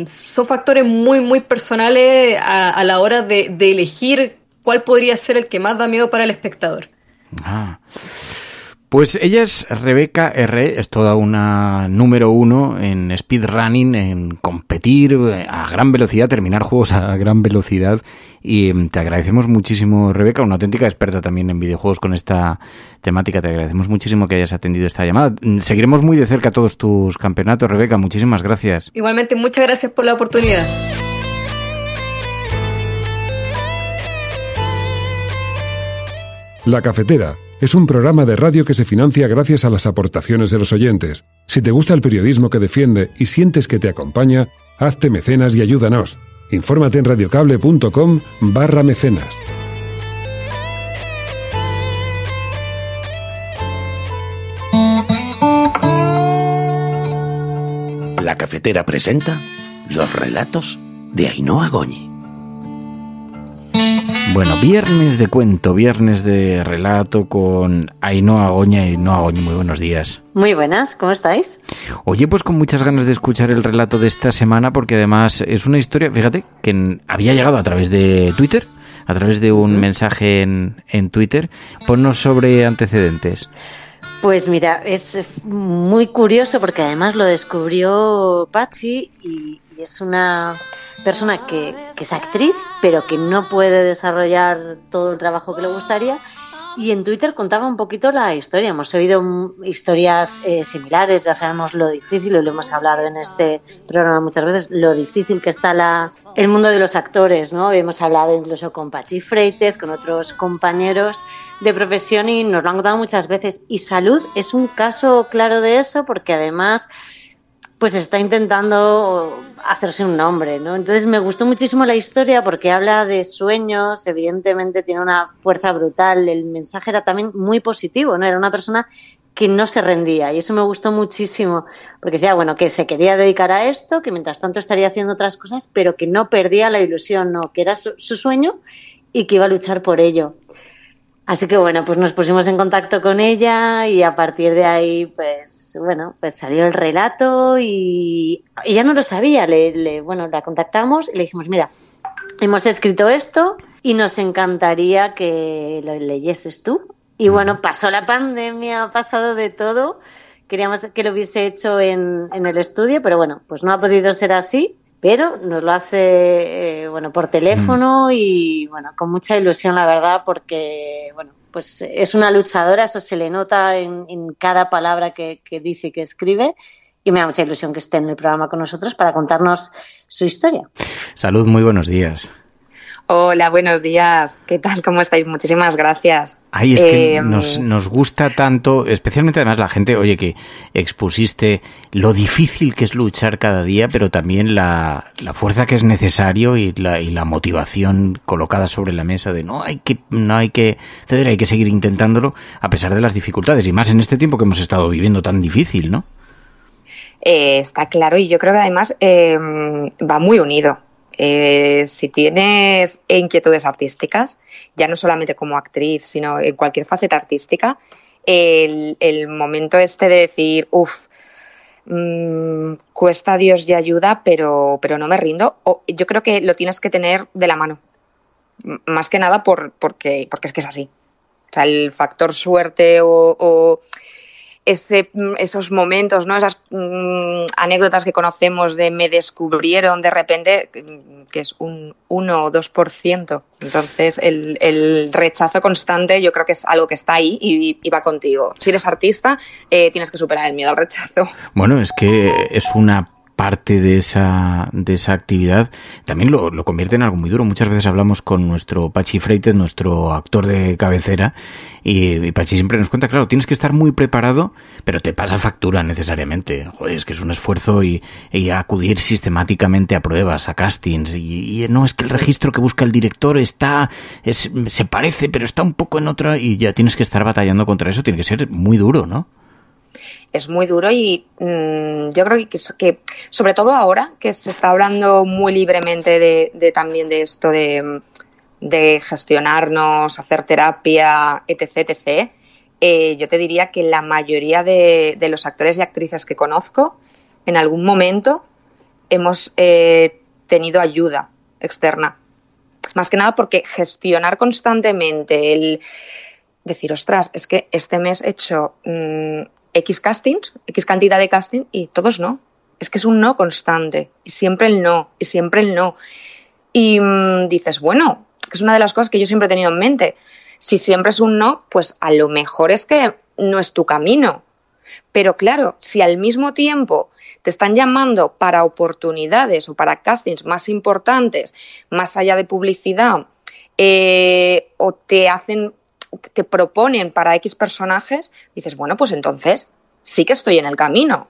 son factores muy personales a la hora de elegir cuál podría ser el que más da miedo para el espectador. Pues ella es Rebeca R., es toda una número 1 en speedrunning, en competir a gran velocidad, terminar juegos a gran velocidad, y te agradecemos muchísimo, Rebeca, una auténtica experta también en videojuegos con esta temática. Te agradecemos muchísimo que hayas atendido esta llamada. Seguiremos muy de cerca todos tus campeonatos, Rebeca, muchísimas gracias. Igualmente, muchas gracias por la oportunidad. La Cafetera es un programa de radio que se financia gracias a las aportaciones de los oyentes. Si te gusta el periodismo que defiende y sientes que te acompaña, hazte mecenas y ayúdanos. Infórmate en radiocable.com/mecenas. La Cafetera presenta los relatos de Ainhoa Goñi. Bueno, viernes de cuento, viernes de relato con Ainhoa Goñi. Ainhoa Goñi, muy buenos días. Muy buenas, ¿cómo estáis? Oye, pues con muchas ganas de escuchar el relato de esta semana, porque además es una historia, fíjate, que había llegado a través de Twitter, a través de un mensaje en Twitter. Ponnos sobre antecedentes. Pues mira, es muy curioso porque además lo descubrió Patxi y es una persona que es actriz, pero que no puede desarrollar todo el trabajo que le gustaría. Y en Twitter contaba un poquito la historia. Hemos oído historias similares, ya sabemos lo difícil, y lo hemos hablado en este programa muchas veces, lo difícil que está el mundo de los actores, ¿no? Hemos hablado incluso con Patxi Freitez, con otros compañeros de profesión, y nos lo han contado muchas veces. Y Salud es un caso claro de eso, porque además pues está intentando hacerse un nombre, ¿no? Entonces me gustó muchísimo la historia porque habla de sueños, evidentemente tiene una fuerza brutal, el mensaje era también muy positivo, ¿no? Era una persona que no se rendía y eso me gustó muchísimo porque decía, bueno, que se quería dedicar a esto, que mientras tanto estaría haciendo otras cosas, pero que no perdía la ilusión, ¿no? Que era su sueño y que iba a luchar por ello. Así que bueno, pues nos pusimos en contacto con ella y a partir de ahí, pues salió el relato y ella no lo sabía. La contactamos y le dijimos, mira, hemos escrito esto y nos encantaría que lo leyeses tú. Y bueno, pasó la pandemia, ha pasado de todo. Queríamos que lo hubiese hecho en el estudio, pero bueno, pues no ha podido ser así. Pero nos lo hace por teléfono y bueno, con mucha ilusión, la verdad, porque bueno, pues es una luchadora, eso se le nota en cada palabra que dice y que escribe, y me da mucha ilusión que esté en el programa con nosotros para contarnos su historia. Salud, muy buenos días. Hola, buenos días. ¿Qué tal? ¿Cómo estáis? Muchísimas gracias. Ay, es que nos gusta tanto, especialmente además la gente, oye, que expusiste lo difícil que es luchar cada día, pero también la fuerza que es necesario y la motivación colocada sobre la mesa de no hay que ceder, hay que seguir intentándolo a pesar de las dificultades, y más en este tiempo que hemos estado viviendo tan difícil, ¿no? Está claro, y yo creo que además va muy unido. Si tienes inquietudes artísticas, ya no solamente como actriz, sino en cualquier faceta artística, el momento este de decir, cuesta Dios y ayuda, pero no me rindo, yo creo que lo tienes que tener de la mano. Más que nada porque es que es así. O sea, el factor suerte o esos momentos, ¿no? Esas anécdotas que conocemos de me descubrieron de repente, que es un 1 o 2%. Entonces, el rechazo constante yo creo que es algo que está ahí y va contigo. Si eres artista, tienes que superar el miedo al rechazo. Bueno, es que es una parte de esa actividad también lo convierte en algo muy duro. Muchas veces hablamos con nuestro Pachi Freites, nuestro actor de cabecera, y Pachi siempre nos cuenta, claro, tienes que estar muy preparado, pero te pasa factura necesariamente. Joder, es que es un esfuerzo y acudir sistemáticamente a pruebas, a castings, y no, es que el registro que busca el director se parece, pero está un poco en otra, y ya tienes que estar batallando contra eso. Tiene que ser muy duro, ¿no? Es muy duro y yo creo que sobre todo ahora que se está hablando muy libremente de también de esto de gestionarnos, hacer terapia, etc. Yo te diría que la mayoría de los actores y actrices que conozco en algún momento hemos tenido ayuda externa. Más que nada porque gestionar constantemente el decir, ostras, es que este mes he hecho X castings, X cantidad de casting y todos no. Es que es un no constante. Y siempre el no, y siempre el no. Y dices, bueno, que es una de las cosas que yo siempre he tenido en mente. Si siempre es un no, pues a lo mejor es que no es tu camino. Pero claro, si al mismo tiempo te están llamando para oportunidades o para castings más importantes, más allá de publicidad, o te proponen para X personajes, dices, bueno, pues entonces sí que estoy en el camino,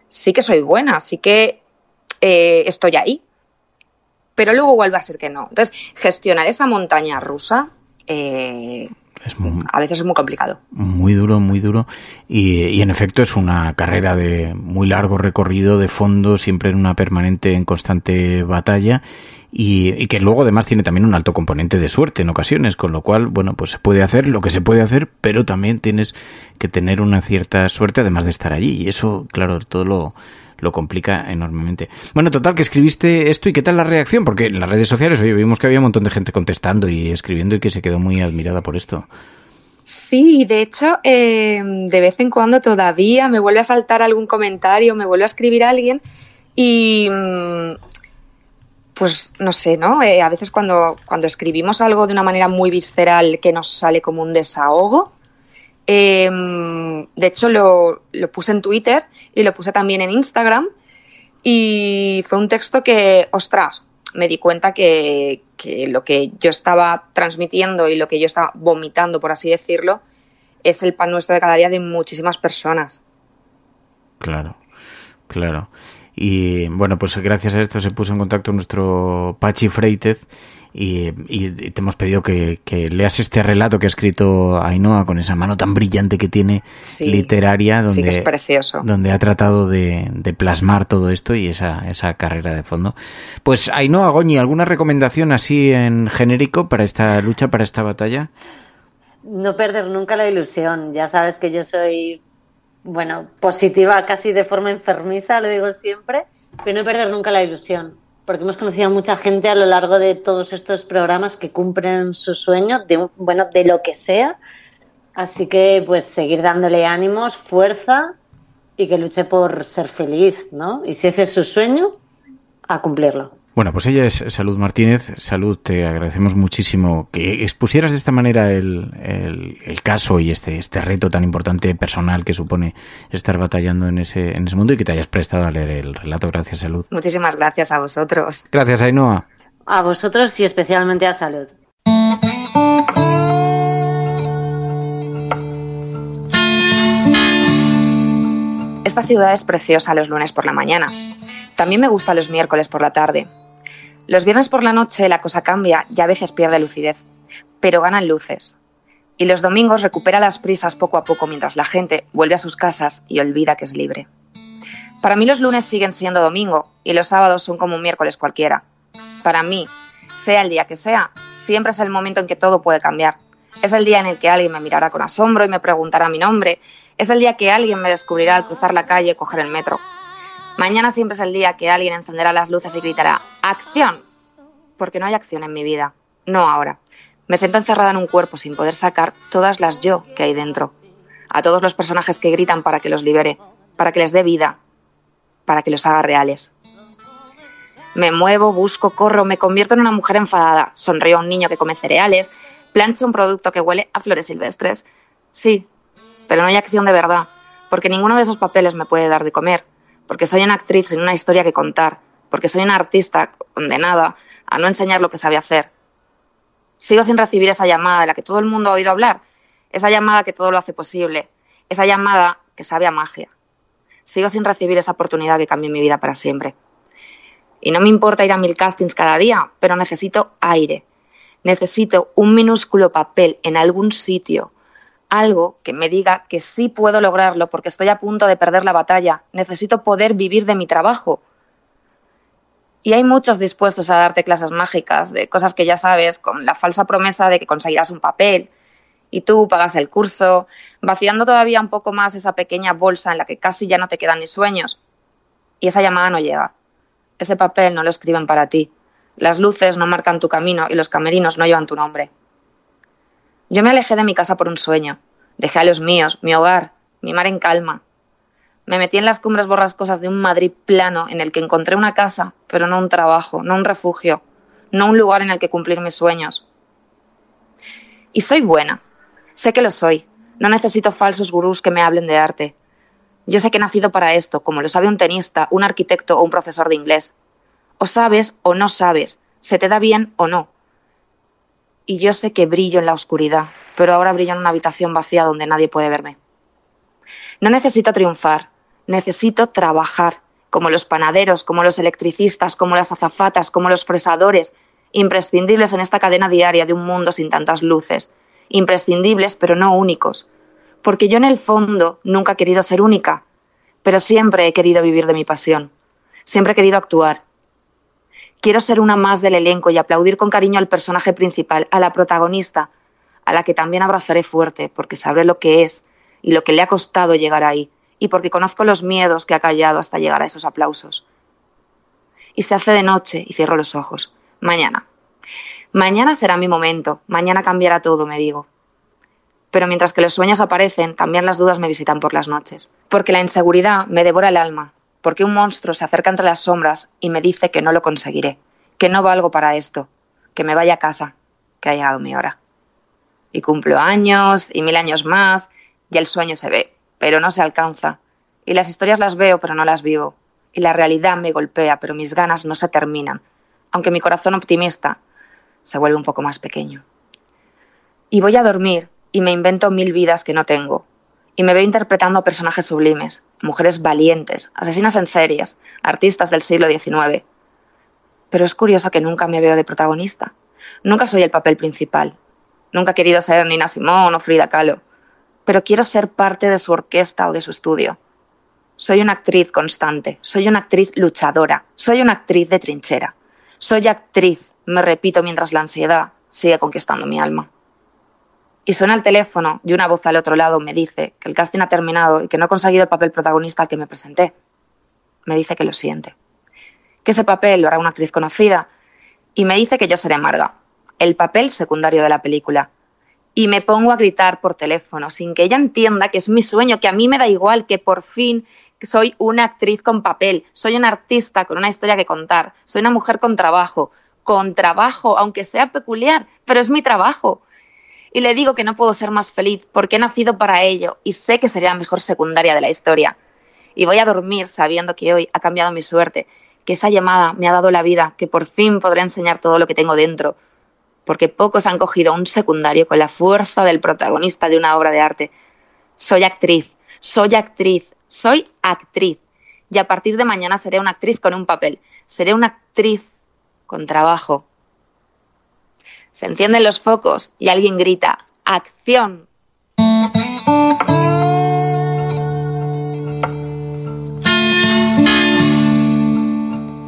sí que soy buena, sí que estoy ahí. Pero luego vuelve a ser que no. Entonces, gestionar esa montaña rusa a veces es muy complicado. Muy duro, muy duro. Y en efecto es una carrera de muy largo recorrido, de fondo, siempre en una permanente, en constante batalla. Y que luego además tiene también un alto componente de suerte en ocasiones, con lo cual, bueno, pues se puede hacer lo que se puede hacer, pero también tienes que tener una cierta suerte además de estar allí, y eso, claro, todo lo complica enormemente. Bueno, total, que escribiste esto, ¿y qué tal la reacción? Porque en las redes sociales, oye, vimos que había un montón de gente contestando y escribiendo y que se quedó muy admirada por esto. Sí, de hecho, de vez en cuando todavía me vuelve a saltar algún comentario, me vuelve a escribir alguien y pues no sé, ¿no? A veces cuando escribimos algo de una manera muy visceral que nos sale como un desahogo, de hecho lo puse en Twitter y lo puse también en Instagram y fue un texto que, ostras, me di cuenta que lo que yo estaba transmitiendo y lo que yo estaba vomitando, por así decirlo, es el pan nuestro de cada día de muchísimas personas. Claro. Y bueno, pues gracias a esto se puso en contacto nuestro Pachi Freites y te hemos pedido que leas este relato que ha escrito Ainhoa con esa mano tan brillante que tiene, sí, literaria, donde, sí, que es precioso, donde ha tratado de plasmar todo esto y esa carrera de fondo. Pues Ainhoa, Goñi, ¿alguna recomendación así en genérico para esta lucha, para esta batalla? No perder nunca la ilusión. Ya sabes que yo soy, bueno, positiva casi de forma enfermiza, lo digo siempre, pero no perder nunca la ilusión, porque hemos conocido a mucha gente a lo largo de todos estos programas que cumplen su sueño, de lo que sea, así que pues seguir dándole ánimos, fuerza y que luche por ser feliz, ¿no? Y si ese es su sueño, a cumplirlo. Bueno, pues ella es Salud Martínez. Salud, te agradecemos muchísimo que expusieras de esta manera el caso y este reto tan importante personal que supone estar batallando en ese mundo y que te hayas prestado a leer el relato. Gracias, Salud. Muchísimas gracias a vosotros. Gracias, Ainhoa. A vosotros y especialmente a Salud. Esta ciudad es preciosa los lunes por la mañana. También me gusta los miércoles por la tarde. Los viernes por la noche la cosa cambia y a veces pierde lucidez, pero ganan luces. Y los domingos recupera las prisas poco a poco mientras la gente vuelve a sus casas y olvida que es libre. Para mí los lunes siguen siendo domingo y los sábados son como un miércoles cualquiera. Para mí, sea el día que sea, siempre es el momento en que todo puede cambiar. Es el día en el que alguien me mirará con asombro y me preguntará mi nombre. Es el día que alguien me descubrirá al cruzar la calle y coger el metro. Mañana siempre es el día que alguien encenderá las luces y gritará ¡acción! Porque no hay acción en mi vida, no ahora. Me siento encerrada en un cuerpo sin poder sacar todas las yo que hay dentro. A todos los personajes que gritan para que los libere, para que les dé vida, para que los haga reales. Me muevo, busco, corro, me convierto en una mujer enfadada, sonrío a un niño que come cereales, plancho un producto que huele a flores silvestres. Sí, pero no hay acción de verdad, porque ninguno de esos papeles me puede dar de comer, porque soy una actriz sin una historia que contar, porque soy una artista condenada a no enseñar lo que sabe hacer. Sigo sin recibir esa llamada de la que todo el mundo ha oído hablar, esa llamada que todo lo hace posible, esa llamada que sabe a magia. Sigo sin recibir esa oportunidad que cambie mi vida para siempre. Y no me importa ir a 1000 castings cada día, pero necesito aire. Necesito un minúsculo papel en algún sitio, algo que me diga que sí puedo lograrlo porque estoy a punto de perder la batalla. Necesito poder vivir de mi trabajo. Y hay muchos dispuestos a darte clases mágicas de cosas que ya sabes, con la falsa promesa de que conseguirás un papel. Y tú pagas el curso, vaciando todavía un poco más esa pequeña bolsa en la que casi ya no te quedan ni sueños. Y esa llamada no llega. Ese papel no lo escriben para ti. Las luces no marcan tu camino y los camerinos no llevan tu nombre. Yo me alejé de mi casa por un sueño. Dejé a los míos, mi hogar, mi mar en calma. Me metí en las cumbres borrascosas de un Madrid plano en el que encontré una casa, pero no un trabajo, no un refugio, no un lugar en el que cumplir mis sueños. Y soy buena. Sé que lo soy. No necesito falsos gurús que me hablen de arte. Yo sé que he nacido para esto, como lo sabe un tenista, un arquitecto o un profesor de inglés. O sabes o no sabes, se te da bien o no. Y yo sé que brillo en la oscuridad, pero ahora brillo en una habitación vacía donde nadie puede verme. No necesito triunfar, necesito trabajar, como los panaderos, como los electricistas, como las azafatas, como los fresadores, imprescindibles en esta cadena diaria de un mundo sin tantas luces, imprescindibles pero no únicos, porque yo en el fondo nunca he querido ser única, pero siempre he querido vivir de mi pasión, siempre he querido actuar. Quiero ser una más del elenco y aplaudir con cariño al personaje principal, a la protagonista, a la que también abrazaré fuerte, porque sabré lo que es y lo que le ha costado llegar ahí, y porque conozco los miedos que ha callado hasta llegar a esos aplausos. Y se hace de noche y cierro los ojos. Mañana. Mañana será mi momento, mañana cambiará todo, me digo. Pero mientras que los sueños aparecen, también las dudas me visitan por las noches, porque la inseguridad me devora el alma, porque un monstruo se acerca entre las sombras y me dice que no lo conseguiré, que no valgo para esto, que me vaya a casa, que ha llegado mi hora. Y cumplo años y 1000 años más, y el sueño se ve, pero no se alcanza. Y las historias las veo, pero no las vivo. Y la realidad me golpea, pero mis ganas no se terminan, aunque mi corazón optimista se vuelve un poco más pequeño. Y voy a dormir y me invento 1000 vidas que no tengo. Y me veo interpretando a personajes sublimes, mujeres valientes, asesinas en series, artistas del siglo XIX. Pero es curioso que nunca me veo de protagonista. Nunca soy el papel principal. Nunca he querido ser Nina Simone o Frida Kahlo. Pero quiero ser parte de su orquesta o de su estudio. Soy una actriz constante, soy una actriz luchadora, soy una actriz de trinchera. Soy actriz, me repito mientras la ansiedad sigue conquistando mi alma. Y suena el teléfono y una voz al otro lado me dice que el casting ha terminado y que no he conseguido el papel protagonista al que me presenté. Me dice que lo siente, que ese papel lo hará una actriz conocida y me dice que yo seré Marga, el papel secundario de la película. Y me pongo a gritar por teléfono sin que ella entienda que es mi sueño, que a mí me da igual, que por fin soy una actriz con papel, soy una artista con una historia que contar, soy una mujer con trabajo, aunque sea peculiar, pero es mi trabajo. Y le digo que no puedo ser más feliz porque he nacido para ello y sé que seré la mejor secundaria de la historia. Y voy a dormir sabiendo que hoy ha cambiado mi suerte, que esa llamada me ha dado la vida, que por fin podré enseñar todo lo que tengo dentro, porque pocos han cogido un secundario con la fuerza del protagonista de una obra de arte. Soy actriz, soy actriz, soy actriz, y a partir de mañana seré una actriz con un papel, seré una actriz con trabajo. Se encienden los focos y alguien grita, ¡acción!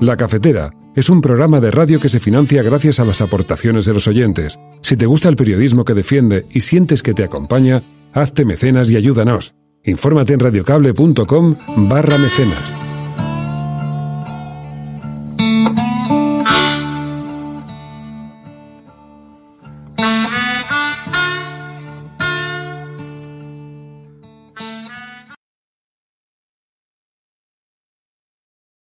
La Cafetera es un programa de radio que se financia gracias a las aportaciones de los oyentes. Si te gusta el periodismo que defiende y sientes que te acompaña, hazte mecenas y ayúdanos. Infórmate en radiocable.com/mecenas.